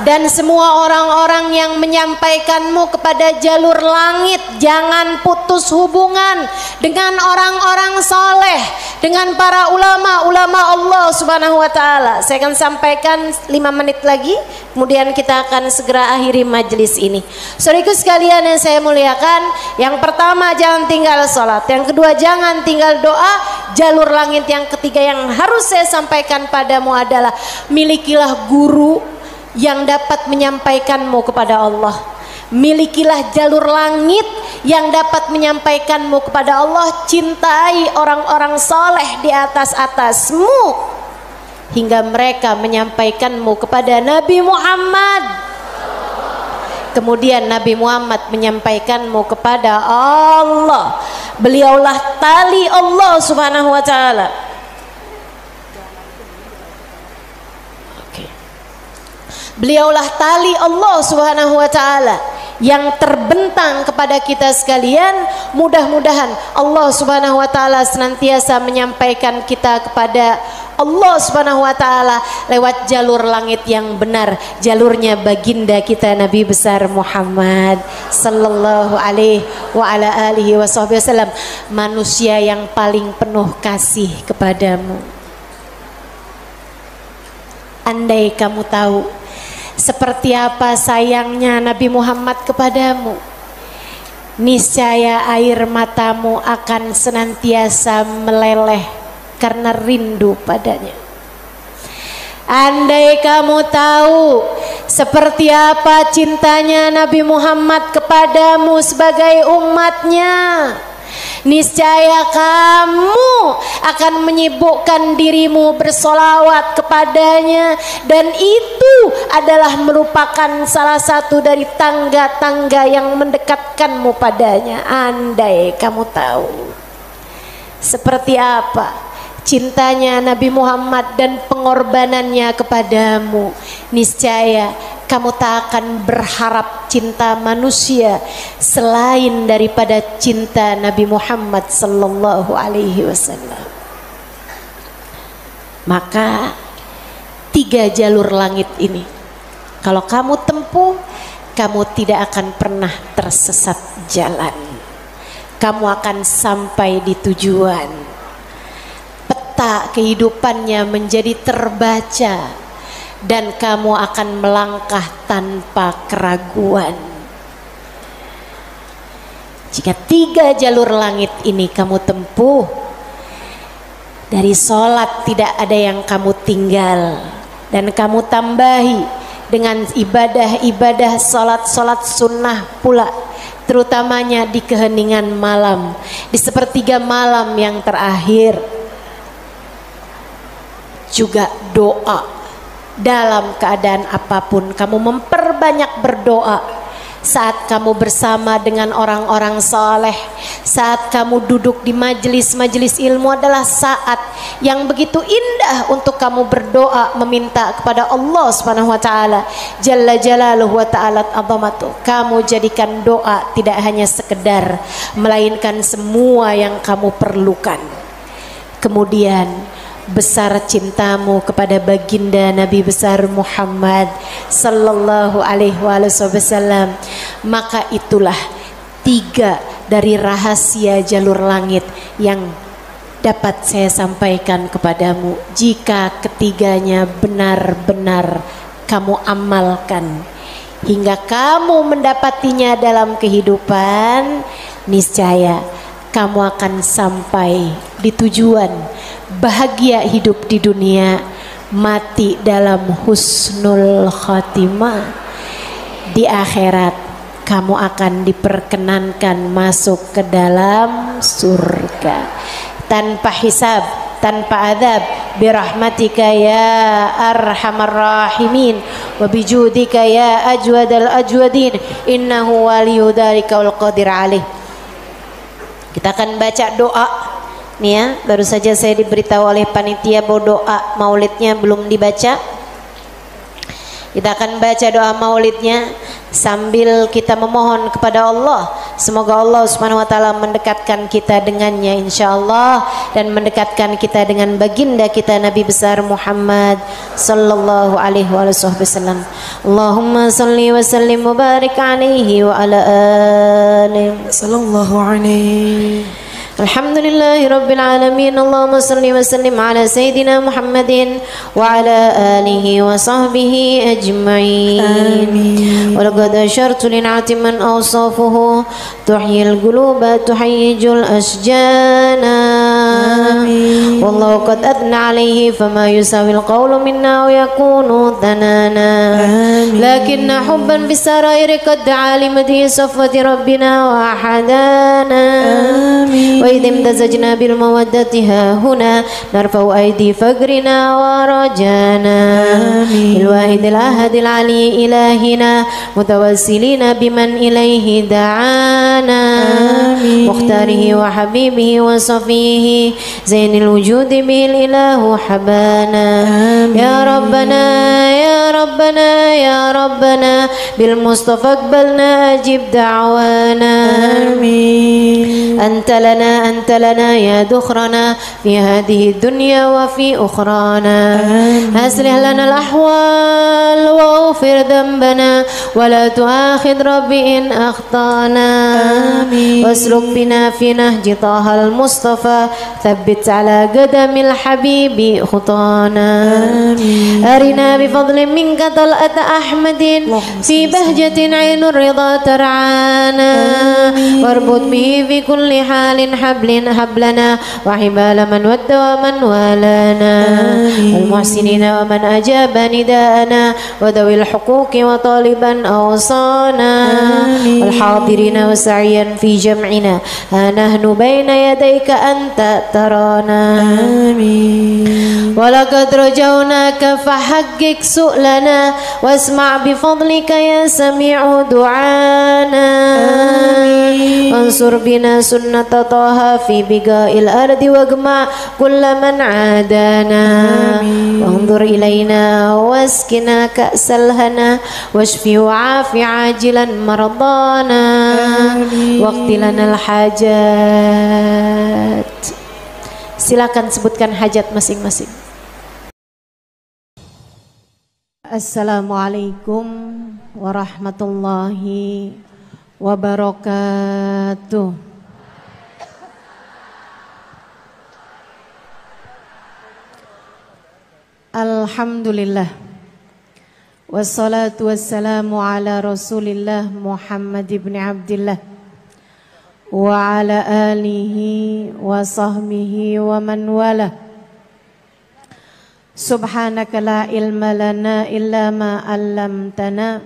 dan semua orang-orang yang menyampaikanmu kepada jalur langit. Jangan putus hubungan dengan orang-orang soleh, dengan para ulama Allah Subhanahu wa ta'ala. Saya akan sampaikan 5 menit lagi, kemudian kita akan segera akhiri majelis ini. Saudaraku sekalian yang saya muliakan, yang pertama jangan tinggal sholat, yang kedua jangan tinggal doa. Jalur langit yang ketiga yang harus saya sampaikan padamu adalah milikilah guru yang dapat menyampaikanmu kepada Allah. Milikilah jalur langit yang dapat menyampaikanmu kepada Allah. Cintai orang-orang soleh di atasmu hingga mereka menyampaikanmu kepada Nabi Muhammad. Kemudian Nabi Muhammad menyampaikanmu kepada Allah. Beliaulah tali Allah Subhanahu wa ta'ala. Beliaulah tali Allah Subhanahu wa ta'ala yang terbentang kepada kita sekalian. Mudah-mudahan Allah Subhanahu wa ta'ala senantiasa menyampaikan kita kepada Allah Subhanahu wa ta'ala lewat jalur langit yang benar, jalurnya baginda kita Nabi besar Muhammad sallallahu alaihi wa ala alihi wasallam, manusia yang paling penuh kasih kepadamu. Andai kamu tahu seperti apa sayangnya Nabi Muhammad kepadamu, niscaya air matamu akan senantiasa meleleh karena rindu padanya. Andai kamu tahu seperti apa cintanya Nabi Muhammad kepadamu sebagai umatnya, niscaya kamu akan menyibukkan dirimu bersolawat kepadanya, dan itu adalah merupakan salah satu dari tangga-tangga yang mendekatkanmu padanya. Andai kamu tahu seperti apa cintanya Nabi Muhammad dan pengorbanannya kepadamu, niscaya kamu tak akan berharap cinta manusia selain daripada cinta Nabi Muhammad sallallahu alaihi wasallam. Maka 3 jalur langit ini kalau kamu tempuh, kamu tidak akan pernah tersesat jalan. Kamu akan sampai di tujuan. Peta kehidupannya menjadi terbaca dan kamu akan melangkah tanpa keraguan. Jika 3 jalur langit ini kamu tempuh, dari sholat tidak ada yang kamu tinggal, dan kamu tambahi dengan ibadah-ibadah sholat sunnah pula, terutamanya di keheningan malam, di sepertiga malam yang terakhir. Juga doa, dalam keadaan apapun kamu memperbanyak berdoa. Saat kamu bersama dengan orang-orang saleh, saat kamu duduk di majelis-majelis ilmu adalah saat yang begitu indah untuk kamu berdoa meminta kepada Allah Subhanahu wa taala jalla jalaluhu wa ta'ala azamatu. Kamu jadikan doa tidak hanya sekedar, melainkan semua yang kamu perlukan. Kemudian besar cintamu kepada baginda Nabi besar Muhammad sallallahu alaihi wasallam, maka itulah 3 dari rahasia jalur langit yang dapat saya sampaikan kepadamu. Jika ketiganya benar-benar kamu amalkan hingga kamu mendapatinya dalam kehidupan, niscaya kamu akan sampai di tujuan, bahagia hidup di dunia, mati dalam husnul khatimah. Di akhirat kamu akan diperkenankan masuk ke dalam surga tanpa hisab, tanpa adab, birahmatika ya arhamar rahimin wa bijudika ya ajwadal ajwadin, innahu waliyu dzalika wal qadir alaih. Kita akan baca doa nih ya. Baru saja saya diberitahu oleh panitia bahwa doa maulidnya belum dibaca. Kita akan baca doa maulidnya sambil kita memohon kepada Allah. Semoga Allah Subhanahu wa taala mendekatkan kita dengannya insyaallah, dan mendekatkan kita dengan baginda kita Nabi besar Muhammad sallallahu alaihi wasallam. Allahumma salli wa sallim wa barik alaihi wa ala alihi sallallahu alaihi. Alhamdulillahi Rabbil Alamin. Allahumma salli wa sallim ala Sayyidina Muhammadin wa ala alihi wa sahbihi ajma'in. Amin. Wa laqad ashartu lin'ati man awsafuhu tuhyil quluba tuhayyijul asjana. Amin. Wallahu qad adna alayhi fama yusawil qawlu minna wa yakunu thanana. Amin. Lakinna hubban bisarairi qad alimati safwati rabbina wa ahadana. Amin. وإذ امتزجنا بالمودة ها هنا نرفع أيدي فقرنا ورجانا بالواحد الأحد العلي إلهنا متوسلين بمن إليه دعانا مختاره وحبيبه وصفيه زين الوجود به الإله حبانا يا ربنا يا ربنا يا ربنا بالمصطفى اقبلنا أجب دعوانا أنت لنا يا دخرنا في هذه الدنيا وفي أخرانا أصلح لنا الأحوال واغفر ذنبنا ولا تؤاخذ ربي إن أخطأنا واسلك بنا في نهج طه المصطفى ثبت على قدم الحبيب خطانا أرنا بفضل منك طلعة أحمد في بهجة عين الرضا ترعانا واربط به في كل حال حبلنا وحبال من ود ومن والانا المحسنين ومن أجاب نداءنا وذوي الحقوق وطالبا أوصانا والحاضرين وسعيا في جمعنا ها نحن بين يديك أنت ترانا ولقد رجوناك فحقق سؤلنا واسمع بفضلك يا سميع دعانا وانصر بنا سنة طه في بقاء الأرض واجمع كل من عادانا وانظر إلينا واسكنا كأس الهنا واشفي وعافي عاجلا مرضانا واقض لنا الحاجات. Silakan sebutkan hajat masing-masing. Assalamualaikum warahmatullahi wabarakatuh. Alhamdulillah wassalatu wassalamu ala Rasulillah Muhammad ibn Abdillah wa ala alihi wa sahbihi wa man wala. Subhanaka la ilma lana illa ma 'allamtana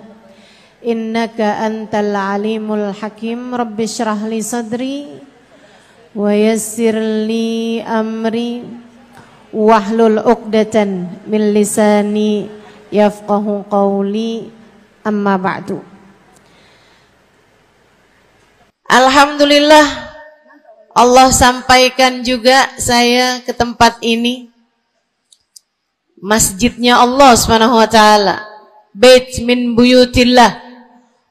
innaka antal alimul hakim. Rabbi shrah li sadri wa yassir li amri wahlul 'uqdatan min lisani yafqahu qawli, amma ba'du. Alhamdulillah, Allah sampaikan juga saya ke tempat ini, masjidnya Allah Subhanahu wa taala, bait min buyutillah,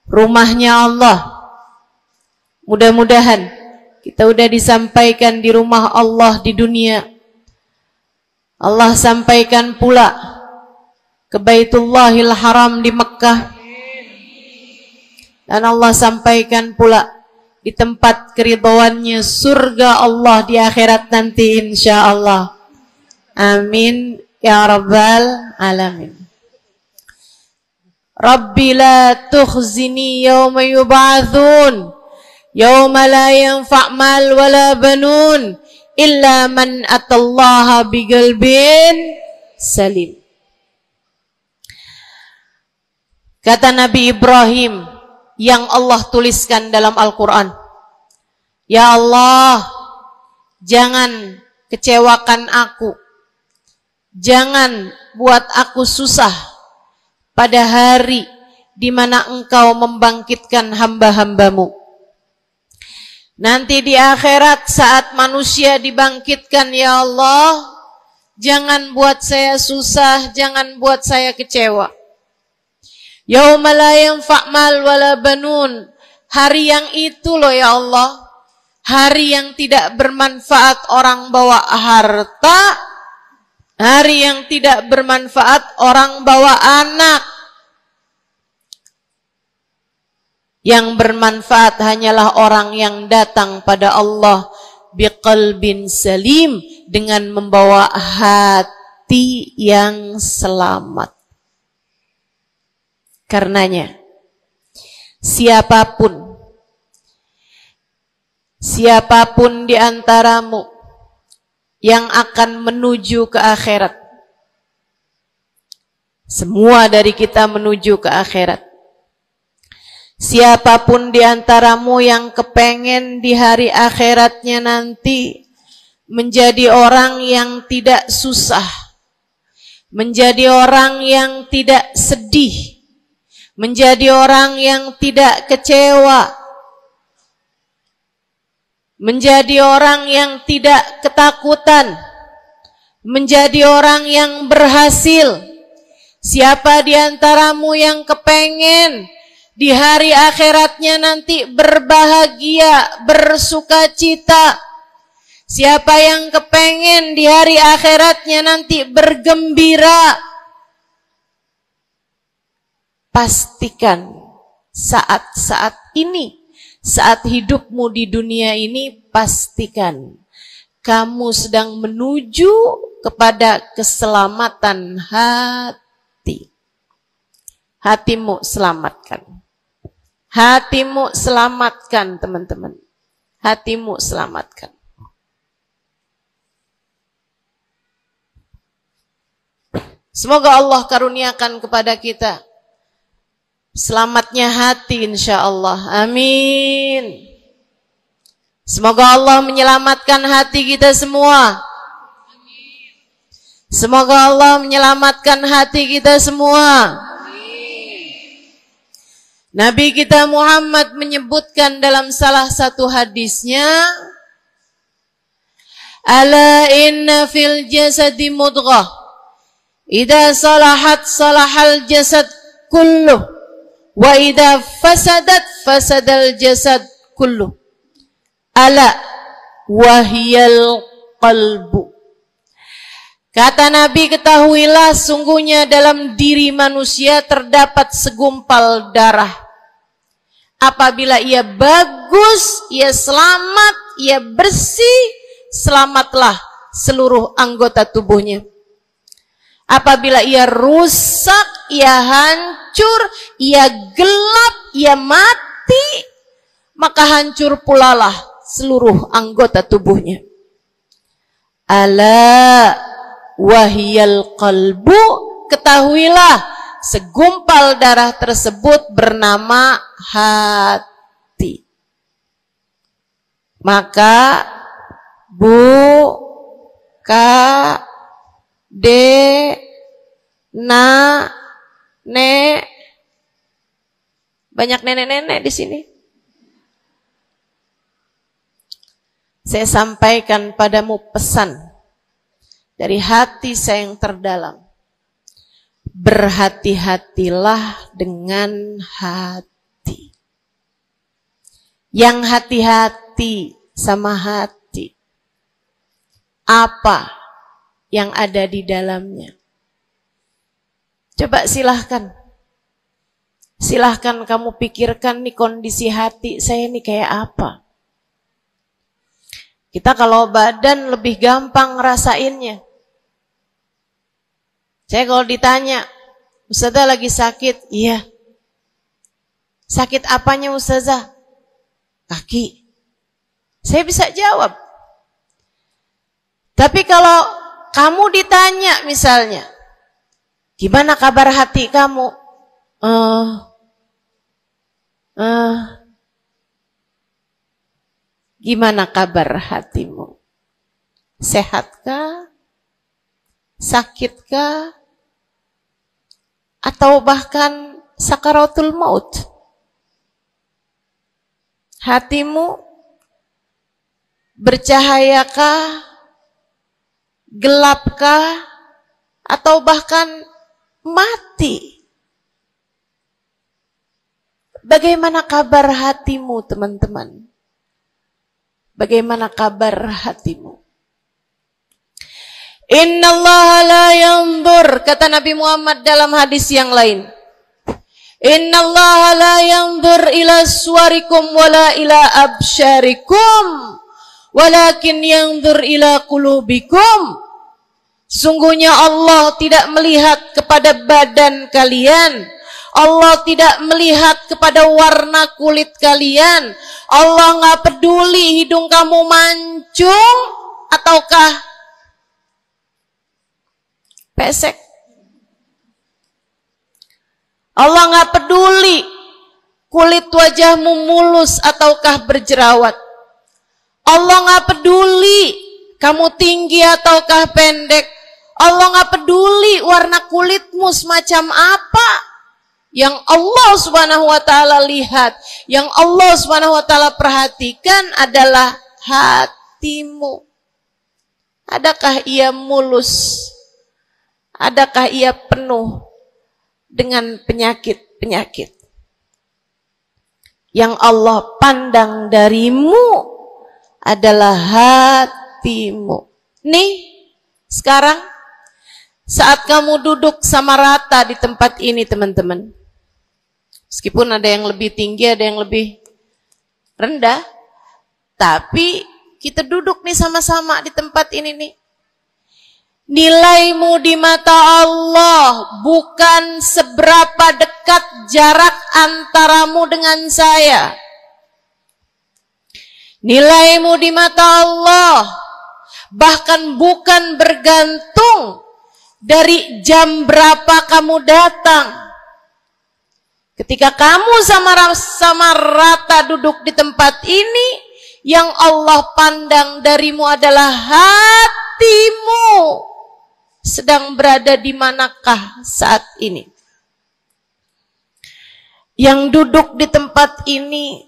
rumahnya Allah. Mudah-mudahan kita udah disampaikan di rumah Allah di dunia. Allah sampaikan pula ke Baitullahil Haram di Mekkah, dan Allah sampaikan pula di tempat keridhaannya surga Allah di akhirat nanti insyaallah. Amin ya rabbal alamin. Rabbi la tukhzini yawma yub'atsun yawma la yanfa' mal wala banun illa man atallaha biqalbin salim. Kata Nabi Ibrahim yang Allah tuliskan dalam Al-Quran, ya Allah, jangan kecewakan aku, jangan buat aku susah pada hari di mana engkau membangkitkan hamba-hambamu. Nanti di akhirat saat manusia dibangkitkan, ya Allah, jangan buat saya susah, jangan buat saya kecewa. Yauma la yanfa' mal wala banun. Hari yang itu loh ya Allah. Hari yang tidak bermanfaat orang bawa harta. Hari yang tidak bermanfaat orang bawa anak. Yang bermanfaat hanyalah orang yang datang pada Allah biqalbin salim, dengan membawa hati yang selamat. Karenanya siapapun di antaramu yang akan menuju ke akhirat, semua dari kita menuju ke akhirat. Siapapun di antaramu yang kepengen di hari akhiratnya nanti menjadi orang yang tidak susah, menjadi orang yang tidak sedih, menjadi orang yang tidak kecewa, menjadi orang yang tidak ketakutan, menjadi orang yang berhasil. Siapa di antaramu yang kepengen di hari akhiratnya nanti berbahagia, bersukacita? Siapa yang kepengen di hari akhiratnya nanti bergembira? Pastikan saat-saat ini, saat hidupmu di dunia ini, pastikan kamu sedang menuju kepada keselamatan hati. Hatimu selamatkan. Hatimu selamatkan, teman-teman. Hatimu selamatkan. Semoga Allah karuniakan kepada kita selamatnya hati, insya Allah. Amin. Semoga Allah menyelamatkan hati kita semua. Semoga Allah menyelamatkan hati kita semua. Nabi kita Muhammad menyebutkan dalam salah satu hadisnya, ala inna fil jasadi mudghah, idza salahat salahal jasad kulluh, wa idza fasadat fasadal jasad kulluh, ala wahiyal qalbu. Kata Nabi, ketahuilah sungguhnya dalam diri manusia terdapat segumpal darah. Apabila ia bagus, ia selamat, ia bersih, selamatlah seluruh anggota tubuhnya. Apabila ia rusak, ia hancur, ia gelap, ia mati, maka hancur pulalah seluruh anggota tubuhnya. Ala wahiyal qalbu, ketahuilah segumpal darah tersebut bernama hati. Maka ka de na ne, banyak nenek-nenek di sini. Saya sampaikan padamu pesan dari hati saya yang terdalam. Berhati-hatilah dengan hati. Yang hati-hati sama hati, apa yang ada di dalamnya? Coba silahkan kamu pikirkan nih, kondisi hati saya nih kayak apa. Kita kalau badan lebih gampang ngerasainnya. Saya kalau ditanya, Ustazah lagi sakit? Iya. Sakit apanya Ustazah? Kaki. Saya bisa jawab. Tapi kalau kamu ditanya misalnya, gimana kabar hati kamu? Gimana kabar hatimu? Sehatkah? Sakitkah? Atau bahkan sakaratul maut? Hatimu bercahayakah? Gelapkah? Atau bahkan mati? Bagaimana kabar hatimu, teman-teman? Bagaimana kabar hatimu? Innallaha la yanzur, kata Nabi Muhammad dalam hadis yang lain. Innallaha la yanzur ila suwarikum wala ila absyarikum, walakin yanzur ila qulubikum. Sungguhnya Allah tidak melihat kepada badan kalian. Allah tidak melihat kepada warna kulit kalian. Allah nggak peduli hidung kamu mancung ataukah pesek. Allah nggak peduli kulit wajahmu mulus ataukah berjerawat. Allah nggak peduli kamu tinggi ataukah pendek. Allah nggak peduli warna kulitmu semacam apa. Yang Allah Subhanahu wa taala lihat, yang Allah Subhanahu wa taala perhatikan adalah hatimu. Adakah ia mulus? Adakah ia penuh dengan penyakit-penyakit? Yang Allah pandang darimu adalah hatimu. Nih, sekarang saat kamu duduk sama rata di tempat ini, teman-teman. Meskipun ada yang lebih tinggi, ada yang lebih rendah, tapi kita duduk nih sama-sama di tempat ini nih. Nilaimu di mata Allah bukan seberapa dekat jarak antaramu dengan saya. Nilaimu di mata Allah bahkan bukan bergantung dari jam berapa kamu datang. Ketika kamu sama rata duduk di tempat ini, yang Allah pandang darimu adalah hatimu. Sedang berada di manakah saat ini? Yang duduk di tempat ini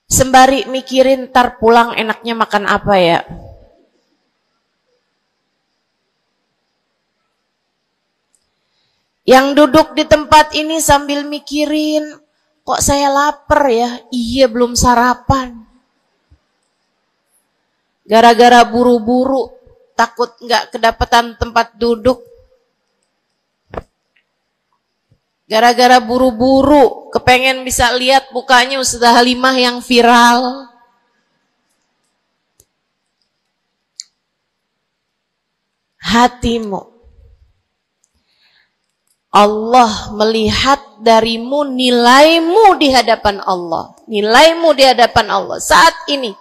sembari mikirin ntar pulang enaknya makan apa ya? Yang duduk di tempat ini sambil mikirin, kok saya lapar ya? Iya, belum sarapan. Gara-gara buru-buru, takut nggak kedapatan tempat duduk. Gara-gara buru-buru, kepengen bisa lihat mukanya Ustazah Halimah yang viral. Hatimu. Allah melihat darimu, nilaimu di hadapan Allah. Nilaimu di hadapan Allah saat ini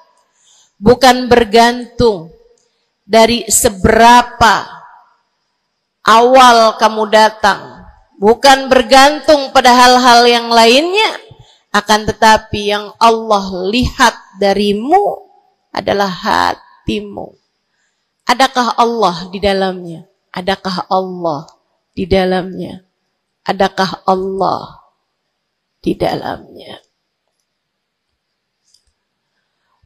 bukan bergantung dari seberapa awal kamu datang, bukan bergantung pada hal-hal yang lainnya, akan tetapi yang Allah lihat darimu adalah hatimu. Adakah Allah di dalamnya? Adakah Allah di dalamnya? Adakah Allah di dalamnya?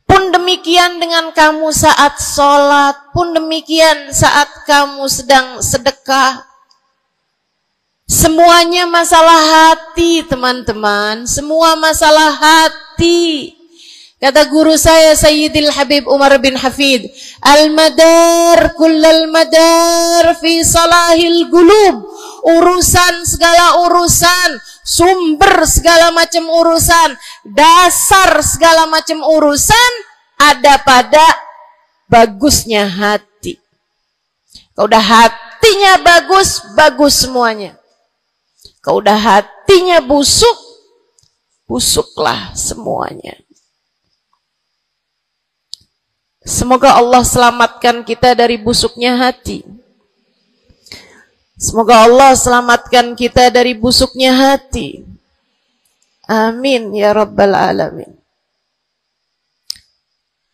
Pun demikian dengan kamu saat sholat, pun demikian saat kamu sedang sedekah. Semuanya masalah hati, teman-teman. Semua masalah hati. Kata guru saya Sayyidil Habib Umar bin Hafid, al-madar kullal madar fi salahil gulub. Urusan segala urusan, sumber segala macam urusan, dasar segala macam urusan ada pada bagusnya hati. Kalau udah hatinya bagus, bagus semuanya. Kalau udah hatinya busuk, busuklah semuanya. Semoga Allah selamatkan kita dari busuknya hati. Semoga Allah selamatkan kita dari busuknya hati. Amin ya rabbal alamin.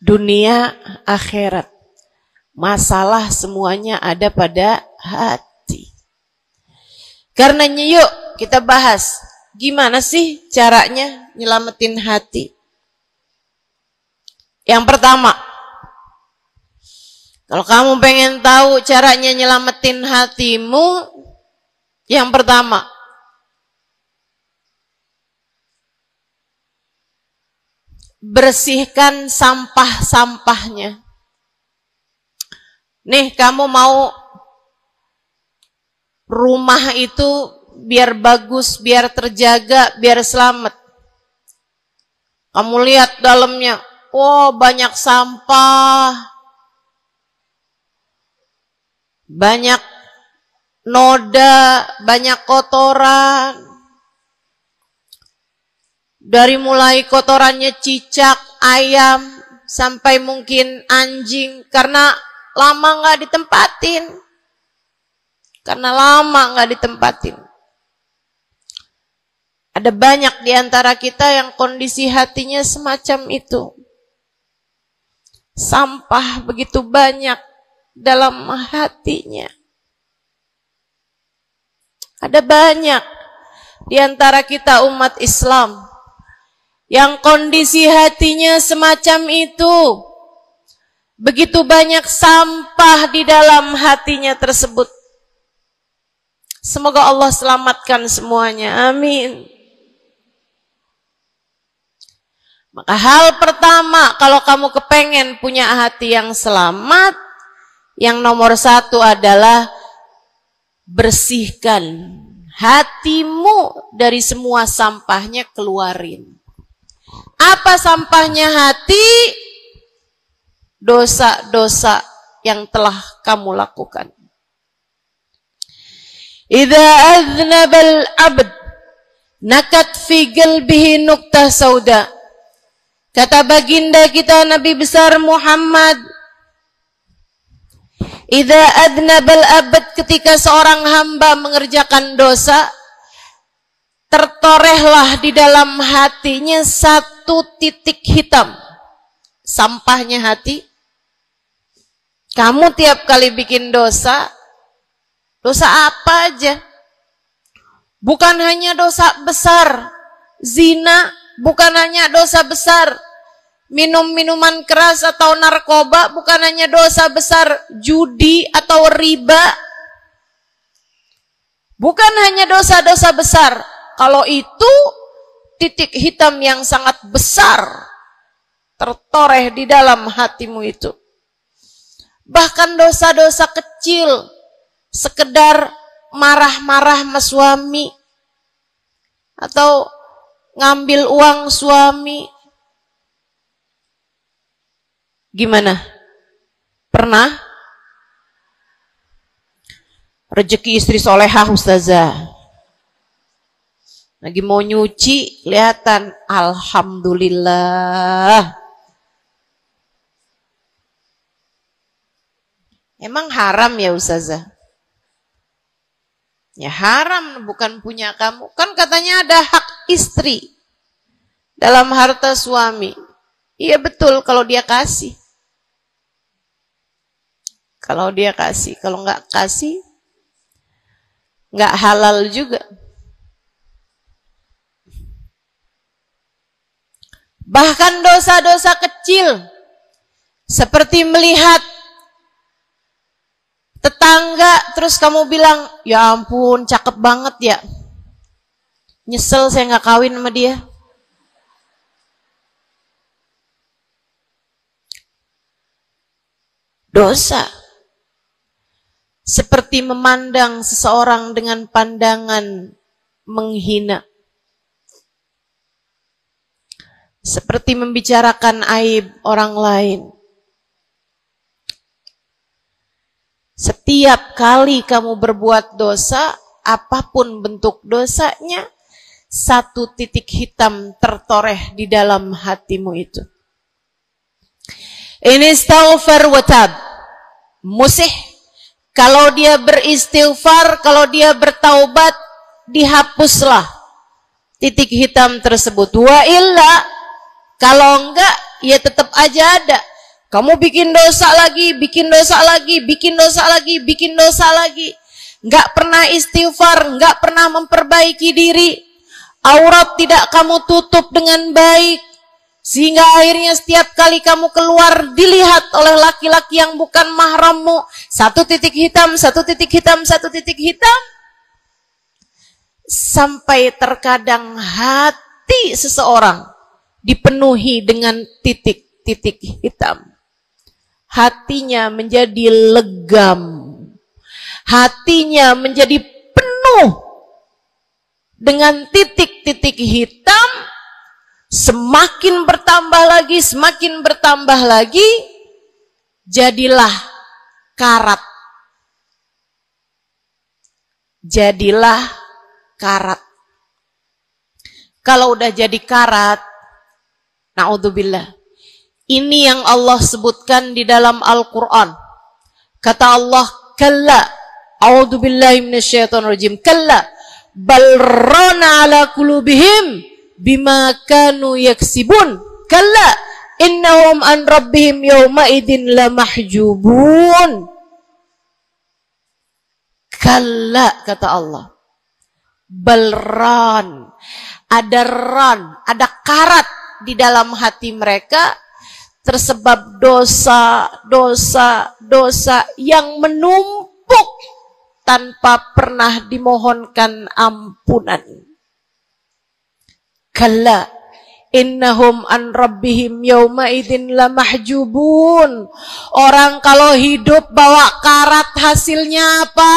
Dunia, akhirat, masalah semuanya ada pada hati. Karenanya yuk kita bahas gimana sih caranya nyelamatin hati. Yang pertama, kalau kamu pengen tahu caranya nyelamatin hatimu, yang pertama, bersihkan sampah-sampahnya. Nih, kamu mau rumah itu biar bagus, biar terjaga, biar selamat. Kamu lihat dalamnya, oh banyak sampah, banyak noda, banyak kotoran. Dari mulai kotorannya cicak, ayam, sampai mungkin anjing, karena lama nggak ditempatin. Ada banyak di antara kita yang kondisi hatinya semacam itu. Sampah begitu banyak dalam hatinya. Ada banyak di antara kita umat Islam yang kondisi hatinya semacam itu. Begitu banyak sampah di dalam hatinya tersebut. Semoga Allah selamatkan semuanya. Amin. Maka hal pertama, kalau kamu kepengen punya hati yang selamat, yang nomor satu adalah bersihkan hatimu dari semua sampahnya, keluarin. Apa sampahnya hati? Dosa-dosa yang telah kamu lakukan. Idza aznabal abd nakat fi qalbihi nuqtah sauda. Kata baginda kita Nabi besar Muhammad, idza aznabal abd, ketika seorang hamba mengerjakan dosa, tertorehlah di dalam hatinya satu titik hitam. Sampahnya hati. Kamu tiap kali bikin dosa, dosa apa aja? Bukan hanya dosa besar, zina, bukan hanya dosa besar, minum minuman keras atau narkoba, bukan hanya dosa besar, judi atau riba. Bukan hanya dosa-dosa besar. Kalau itu titik hitam yang sangat besar tertoreh di dalam hatimu itu. Bahkan dosa-dosa kecil, sekedar marah-marah sama suami, atau ngambil uang suami. Gimana? Pernah? Rezeki istri solehah ustazah. Lagi mau nyuci, kelihatan, alhamdulillah. Emang haram ya ustazah? Ya haram, bukan punya kamu. Kan katanya ada hak istri dalam harta suami. Iya betul kalau dia kasih. Kalau dia kasih, kalau nggak kasih, nggak halal juga. Bahkan dosa-dosa kecil, seperti melihat tetangga, terus kamu bilang, ya ampun, cakep banget ya. Nyesel saya nggak kawin sama dia. Dosa. Seperti memandang seseorang dengan pandangan menghina. Seperti membicarakan aib orang lain. Setiap kali kamu berbuat dosa, apapun bentuk dosanya, satu titik hitam tertoreh di dalam hatimu itu. Ini istighfar wa tab. Musih. Kalau dia beristighfar, kalau dia bertaubat, dihapuslah titik hitam tersebut. Wa illa, kalau enggak, ya tetap aja ada. Kamu bikin dosa lagi, bikin dosa lagi, bikin dosa lagi, bikin dosa lagi. Enggak pernah istighfar, enggak pernah memperbaiki diri. Aurat tidak kamu tutup dengan baik. Sehingga akhirnya setiap kali kamu keluar dilihat oleh laki-laki yang bukan mahrammu. Satu titik hitam, satu titik hitam, satu titik hitam. Sampai terkadang hati seseorang dipenuhi dengan titik-titik hitam. Hatinya menjadi legam. Hatinya menjadi penuh dengan titik-titik hitam. Semakin bertambah lagi, semakin bertambah lagi, jadilah karat. Jadilah karat. Kalau udah jadi karat, na'udzubillah. Ini yang Allah sebutkan di dalam Al-Quran. Kata Allah, kalla, a'udzubillahi minasyaitonirrajim, kalla, bal rana ala qulubihim bima kanu yaksibun, kalla, innahum an rabbihim yawma idin lamahjubun. Kalla, kata Allah. Balran, ada ran, ada karat di dalam hati mereka, tersebab dosa yang menumpuk tanpa pernah dimohonkan ampunan. Kalla, innahum an rabbihim yawma idin lamahjubun. Orang kalau hidup bawa karat hasilnya apa?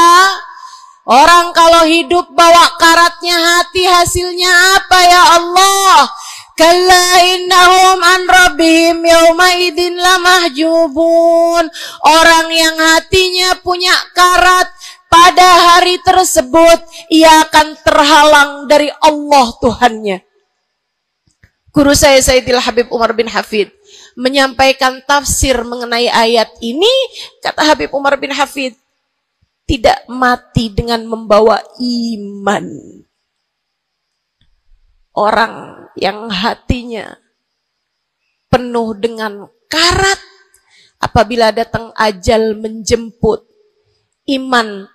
Orang kalau hidup bawa karatnya hati hasilnya apa ya Allah? Kalla innahum an rabbihim yawma idin lamahjubun. Orang yang hatinya punya karat, pada hari tersebut ia akan terhalang dari Allah Tuhannya. Guru saya Sayyidil Habib Umar bin Hafid menyampaikan tafsir mengenai ayat ini. Kata Habib Umar bin Hafid, tidak mati dengan membawa iman. Orang yang hatinya penuh dengan karat, apabila datang ajal menjemput, iman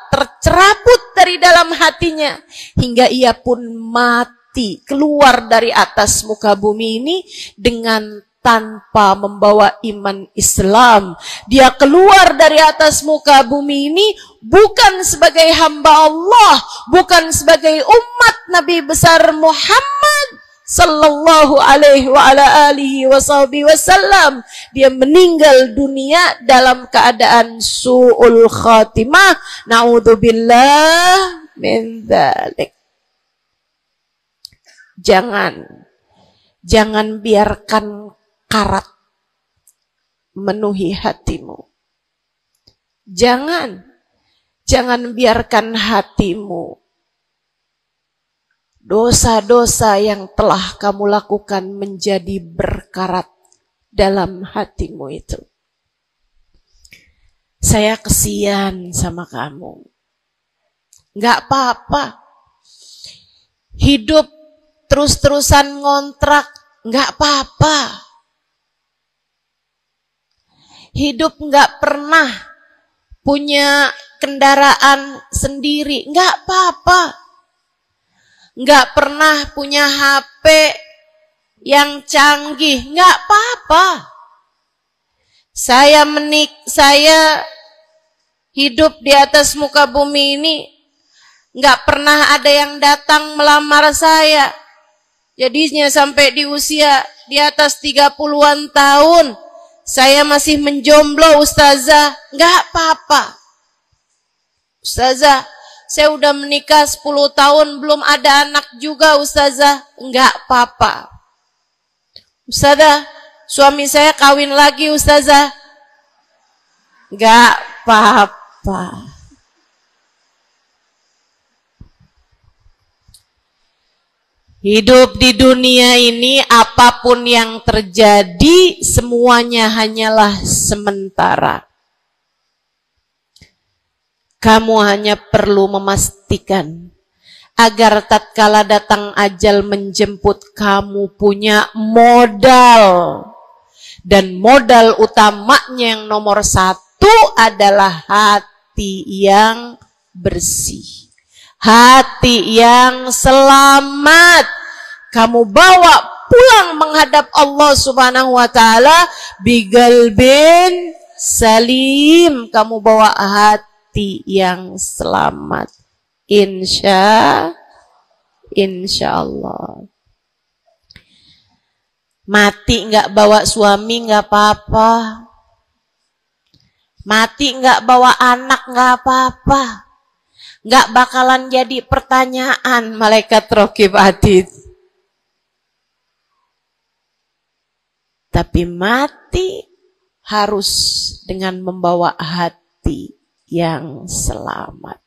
tercerabut dari dalam hatinya, hingga ia pun mati, keluar dari atas muka bumi ini dengan tanpa membawa iman Islam. Dia keluar dari atas muka bumi ini bukan sebagai hamba Allah, bukan sebagai umat Nabi besar Muhammad sallallahu alaihi wa ala alihi wasallam. Dia meninggal dunia dalam keadaan su'ul khatimah. Na'udzubillah min dzalik. Jangan biarkan karat memenuhi hatimu. Jangan biarkan hatimu dosa-dosa yang telah kamu lakukan menjadi berkarat dalam hatimu itu. Saya kesian sama kamu. Enggak apa-apa. Hidup terus-terusan ngontrak, enggak apa-apa. Hidup enggak pernah punya kendaraan sendiri, enggak apa-apa. Enggak pernah punya HP yang canggih, enggak apa-apa. Saya hidup di atas muka bumi ini, enggak pernah ada yang datang melamar saya. Jadinya sampai di usia di atas 30-an tahun, saya masih menjomblo, Ustazah. Enggak apa-apa. Ustazah, saya udah menikah 10 tahun, belum ada anak juga, Ustazah. Enggak apa-apa. Ustazah, suami saya kawin lagi, Ustazah. Enggak apa-apa. Hidup di dunia ini, apapun yang terjadi, semuanya hanyalah sementara. Kamu hanya perlu memastikan agar tatkala datang ajal menjemput, kamu punya modal. Dan modal utamanya yang nomor 1 adalah hati yang bersih. Hati yang selamat. Kamu bawa pulang menghadap Allah Subhanahu wa ta'ala bigalbin salim. Kamu bawa hati yang selamat. Insya Allah. Mati nggak bawa suami nggak apa-apa. Mati nggak bawa anak nggak apa-apa. Nggak bakalan jadi pertanyaan malaikat raqib atid. Tapi mati harus dengan membawa hati yang selamat.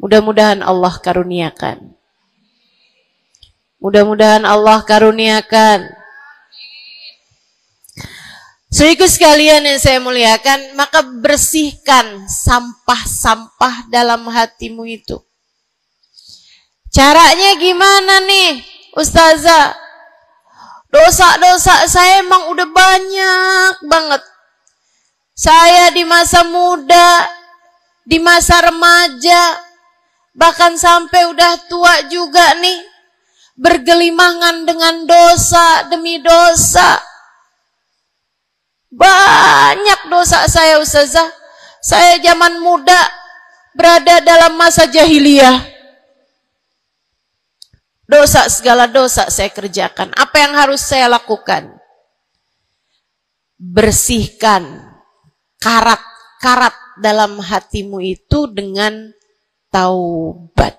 Mudah-mudahan Allah karuniakan. Mudah-mudahan Allah karuniakan. Saudaraku sekalian yang saya muliakan, maka bersihkan sampah-sampah dalam hatimu itu. Caranya gimana nih, Ustazah? Dosa-dosa saya emang udah banyak banget. Saya di masa muda, di masa remaja, bahkan sampai udah tua juga nih, bergelimangan dengan dosa demi dosa. Banyak dosa saya, Ustazah. Saya zaman muda berada dalam masa jahiliyah. Dosa, segala dosa saya kerjakan. Apa yang harus saya lakukan? Bersihkan karat-karat dalam hatimu itu dengan taubat.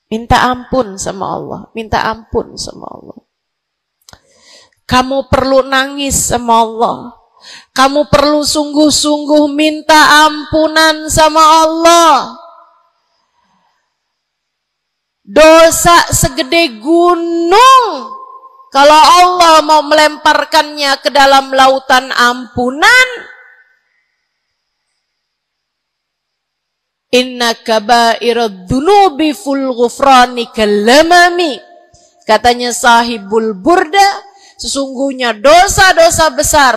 Minta ampun sama Allah. Minta ampun sama Allah. Kamu perlu nangis sama Allah. Kamu perlu sungguh-sungguh minta ampunan sama Allah. Dosa segede gunung, kalau Allah mau melemparkannya ke dalam lautan ampunan, inna kaba'irad dunubi ful ghufrani kalamami. Katanya sahibul burda, sesungguhnya dosa-dosa besar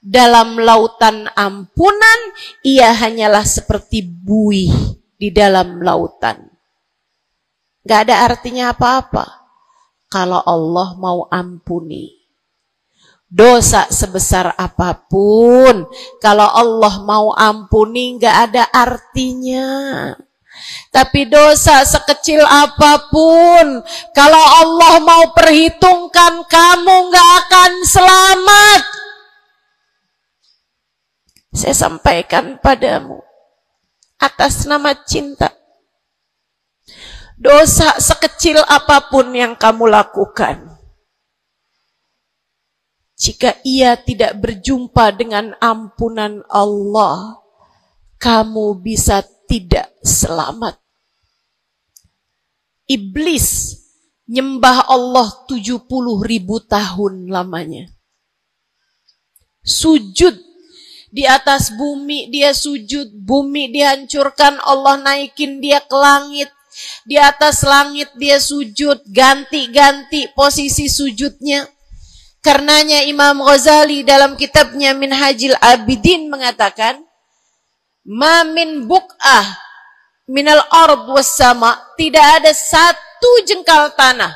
dalam lautan ampunan, ia hanyalah seperti buih di dalam lautan. Gak ada artinya apa-apa kalau Allah mau ampuni. Dosa sebesar apapun, kalau Allah mau ampuni gak ada artinya. Tapi dosa sekecil apapun, kalau Allah mau perhitungkan, kamu gak akan selamat. Saya sampaikan padamu atas nama cinta. Dosa sekecil apapun yang kamu lakukan, jika ia tidak berjumpa dengan ampunan Allah, kamu bisa tidak selamat. Iblis nyembah Allah 70.000 tahun lamanya. Sujud di atas bumi, dia sujud, bumi dihancurkan, Allah naikin dia ke langit. Di atas langit dia sujud, ganti-ganti posisi sujudnya. Karenanya Imam Ghazali dalam kitabnya Minhajul Abidin mengatakan, ma min buk'ah minal ard was sama, tidak ada satu jengkal tanah,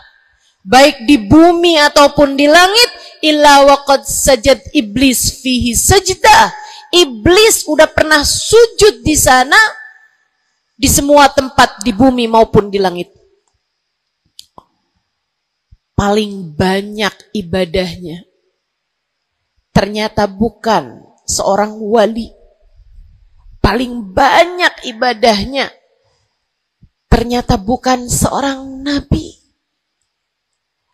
baik di bumi ataupun di langit, illa waqad sajad iblis fihi sajdah. Iblis udah pernah sujud di sana, di semua tempat di bumi maupun di langit. Paling banyak ibadahnya ternyata bukan seorang wali. Paling banyak ibadahnya ternyata bukan seorang nabi.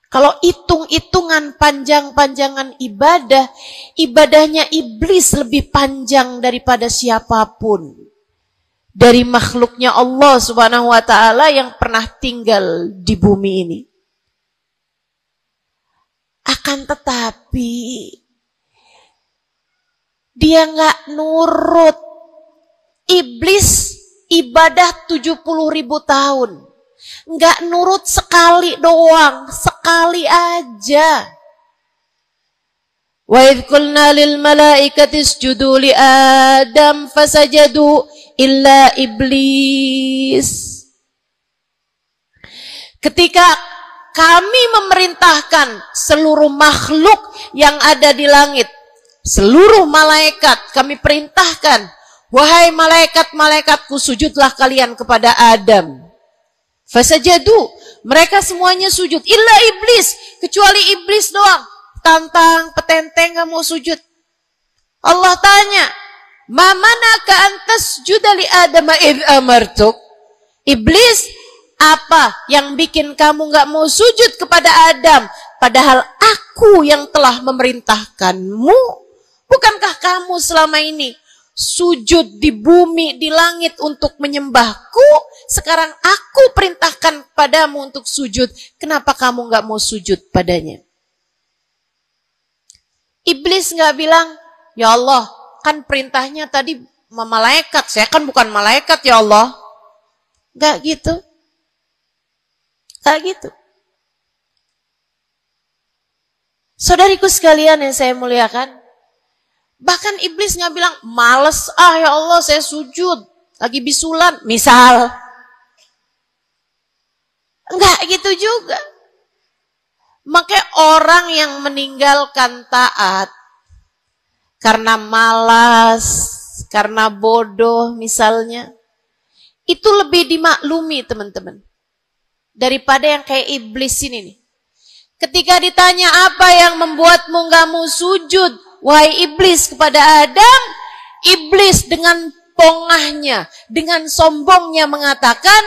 Kalau hitung-hitungan panjang-panjangan ibadah, ibadahnya iblis lebih panjang daripada siapapun dari makhluknya Allah Subhanahu wa ta'ala yang pernah tinggal di bumi ini. Akan tetapi dia nggak nurut. Iblis ibadah 70.000 tahun, nggak nurut sekali doang, sekali aja. Wa idh qulna lil malaikati isjudu li Adam fasajadu illa iblis. Ketika kami memerintahkan seluruh makhluk yang ada di langit, seluruh malaikat kami perintahkan, wahai malaikat-malaikatku, sujudlah kalian kepada Adam. Fasajadu, Mereka semuanya sujud. Illa iblis. Kecuali iblis doang. Tantang, petenteng gak mau sujud. Allah tanya, ma manaka antas judali adama id amartuk. Iblis, apa yang bikin kamu gak mau sujud kepada Adam? Padahal aku yang telah memerintahkanmu. Bukankah kamu selama ini sujud di bumi, di langit untuk menyembahku? Sekarang aku perintahkan padamu untuk sujud. Kenapa kamu gak mau sujud padanya? Iblis gak bilang, ya Allah, kan perintahnya tadi malaikat. Saya kan bukan malaikat ya Allah. Gak gitu. Gak gitu. Saudariku sekalian yang saya muliakan, bahkan iblis gak bilang, males ya Allah saya sujud, lagi bisulan, misal. Enggak gitu juga. Makanya orang yang meninggalkan taat karena malas, karena bodoh misalnya, itu lebih dimaklumi teman-teman daripada yang kayak iblis ini nih. Ketika ditanya apa yang membuatmu gak mau sujud, wahai iblis, kepada Adam, iblis dengan pongahnya, dengan sombongnya mengatakan,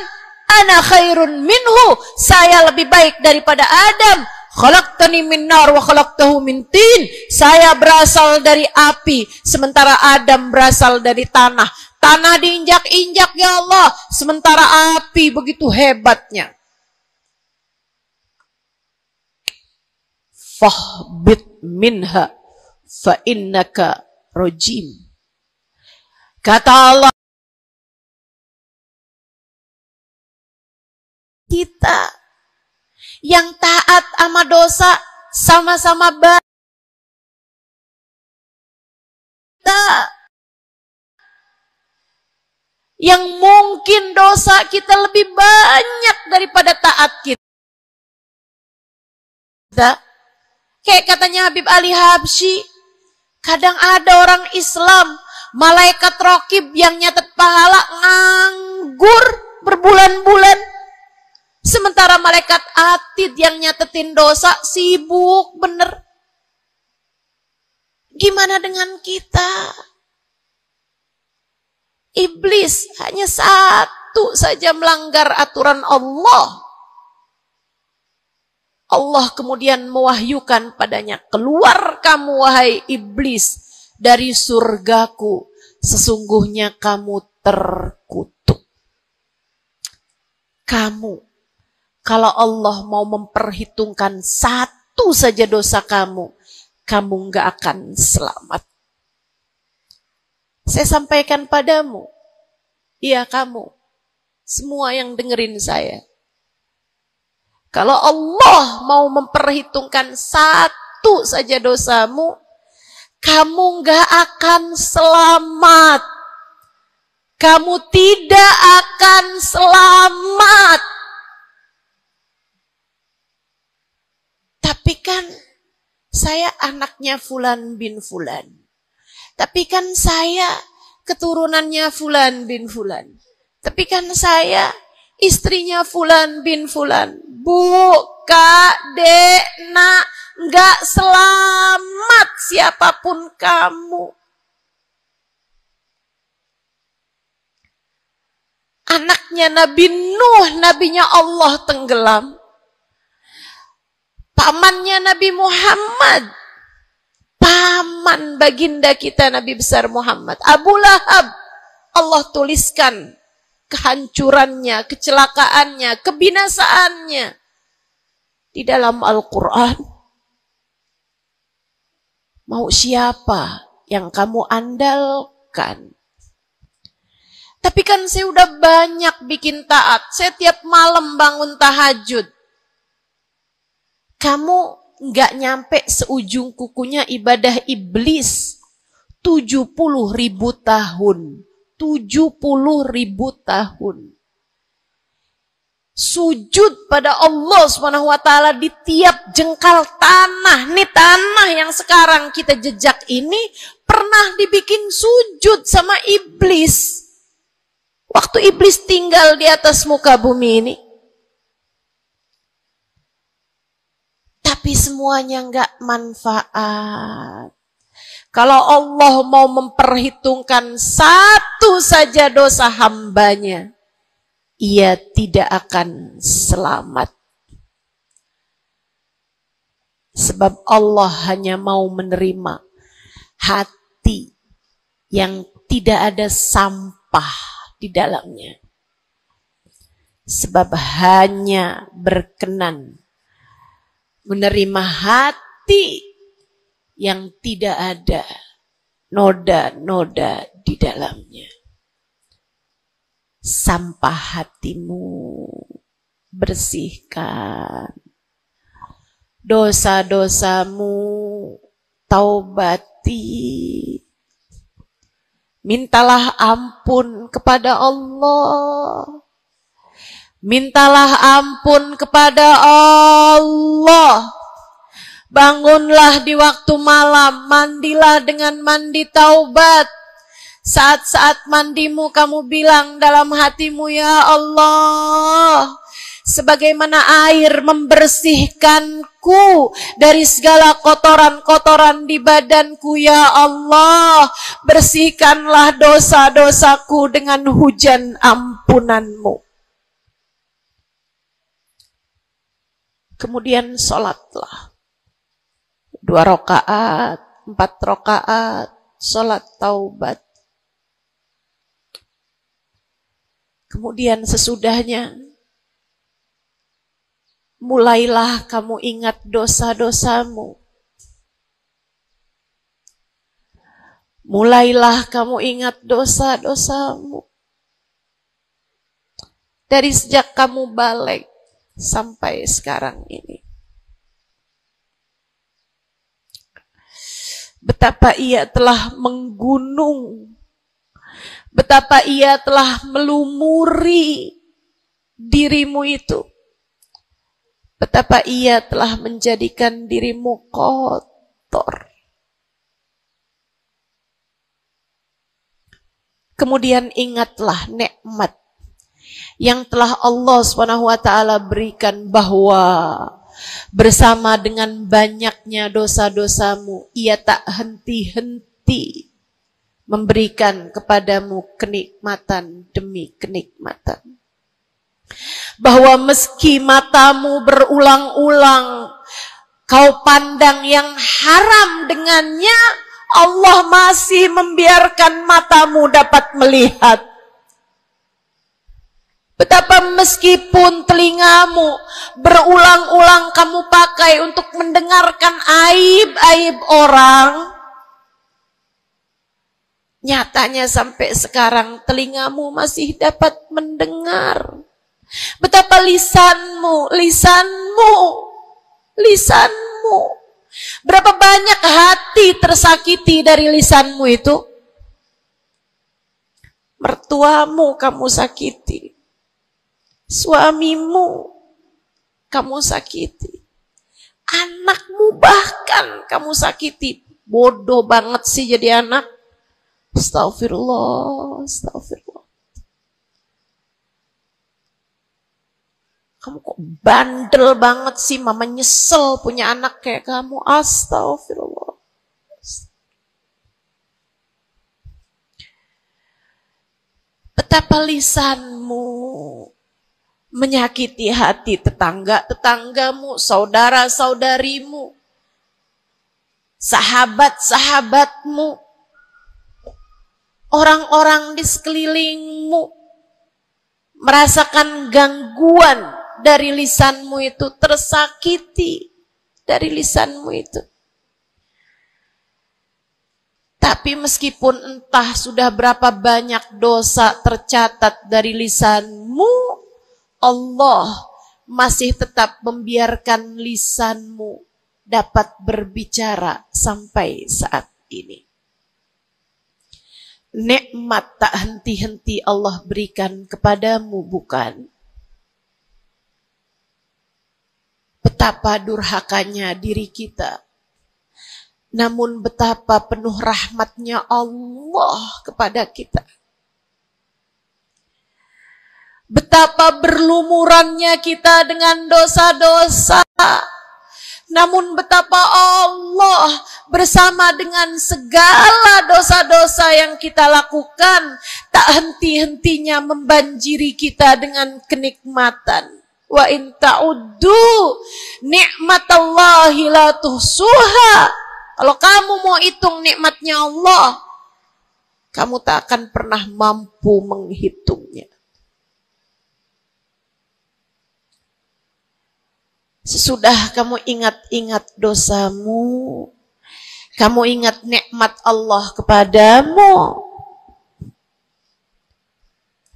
ana khairun minhu, saya lebih baik daripada Adam. Khalaqtani min nar wa khalaqtahu min tin. Saya berasal dari api, sementara Adam berasal dari tanah. Tanah diinjak-injak ya Allah, sementara api begitu hebatnya. Fahbit minha fa innaka rajim. Kata Allah, kita yang taat sama dosa sama-sama baik. Yang mungkin dosa kita lebih banyak daripada taat kita. Kayak katanya Habib Ali Habsyi, kadang ada orang Islam, malaikat rokib yang nyatet pahala nganggur berbulan-bulan. Sementara malaikat atid yang nyatetin dosa sibuk bener. Gimana dengan kita? Iblis hanya satu saja melanggar aturan Allah. Allah kemudian mewahyukan padanya, keluar kamu wahai iblis dari surgaku, sesungguhnya kamu terkutuk. Kamu, kalau Allah mau memperhitungkan satu saja dosa kamu, kamu gak akan selamat. Saya sampaikan padamu, iya kamu, semua yang dengerin saya. Kalau Allah mau memperhitungkan satu saja dosamu, kamu gak akan selamat. Kamu tidak akan selamat. Tapi kan saya anaknya Fulan bin Fulan. Tapi kan saya keturunannya Fulan bin Fulan. Tapi kan saya istrinya Fulan bin Fulan. Bu, Kak, Dek, Nak, nggak selamat siapapun kamu. Anaknya Nabi Nuh, nabinya Allah tenggelam. Pamannya Nabi Muhammad, paman baginda kita Nabi besar Muhammad, Abu Lahab, Allah tuliskan kehancurannya, kecelakaannya, kebinasaannya di dalam Al-Quran. Mau siapa yang kamu andalkan? Tapi kan saya udah banyak bikin taat, saya tiap malam bangun tahajud. Kamu nggak nyampe seujung kukunya ibadah iblis 70.000 tahun. 70.000 tahun. Sujud pada Allah SWT di tiap jengkal tanah. Nih tanah yang sekarang kita jejak ini pernah dibikin sujud sama iblis. Waktu iblis tinggal di atas muka bumi ini. Tapi semuanya enggak manfaat. Kalau Allah mau memperhitungkan satu saja dosa hambanya, ia tidak akan selamat. Sebab Allah hanya mau menerima hati yang tidak ada sampah di dalamnya. Sebab hanya berkenan menerima hati yang tidak ada noda-noda di dalamnya. Sampah hatimu bersihkan, dosa-dosamu taubati, mintalah ampun kepada Allah, mintalah ampun kepada Allah. Bangunlah di waktu malam, mandilah dengan mandi taubat. Saat-saat mandimu kamu bilang dalam hatimu, ya Allah, sebagaimana air membersihkanku dari segala kotoran-kotoran di badanku, ya Allah, bersihkanlah dosa-dosaku dengan hujan ampunanmu. Kemudian sholatlah. 2 rakaat, 4 rakaat, sholat taubat. Kemudian sesudahnya, mulailah kamu ingat dosa-dosamu. Mulailah kamu ingat dosa-dosamu. Dari sejak kamu balik sampai sekarang ini. Betapa ia telah menggunung, betapa ia telah melumuri dirimu itu, betapa ia telah menjadikan dirimu kotor. Kemudian ingatlah nikmat yang telah Allah SWT berikan, bahwa bersama dengan banyaknya dosa-dosamu, ia tak henti-henti memberikan kepadamu kenikmatan demi kenikmatan. Bahwa meski matamu berulang-ulang kau pandang yang haram dengannya, Allah masih membiarkan matamu dapat melihat. Betapa meskipun telingamu berulang-ulang kamu pakai untuk mendengarkan aib-aib orang, nyatanya sampai sekarang telingamu masih dapat mendengar. Betapa lisanmu, berapa banyak hati tersakiti dari lisanmu itu. Mertuamu kamu sakiti, suamimu kamu sakiti, anakmu bahkan kamu sakiti. Bodoh banget sih jadi anak. Astagfirullah, astagfirullah. Kamu kok bandel banget sih, mama nyesel punya anak kayak kamu. Astagfirullah. Betapa lisanmu menyakiti hati tetanggamu, saudara-saudarimu, sahabat-sahabatmu, orang-orang di sekelilingmu, merasakan gangguan dari lisanmu itu, tersakiti dari lisanmu itu. Tapi meskipun entah sudah berapa banyak dosa tercatat dari lisanmu, Allah masih tetap membiarkan lisanmu dapat berbicara sampai saat ini. Nikmat tak henti-henti Allah berikan kepadamu, bukan? Betapa durhakanya diri kita. Namun betapa penuh rahmatnya Allah kepada kita. Betapa berlumurannya kita dengan dosa-dosa. Namun betapa Allah bersama dengan segala dosa-dosa yang kita lakukan, tak henti-hentinya membanjiri kita dengan kenikmatan. Wa in ta'uddu ni'matallahi la tuhsuha. Kalau kamu mau hitung nikmatnya Allah, kamu tak akan pernah mampu menghitungnya. Sesudah kamu ingat-ingat dosamu, kamu ingat nikmat Allah kepadamu,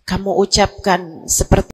kamu ucapkan seperti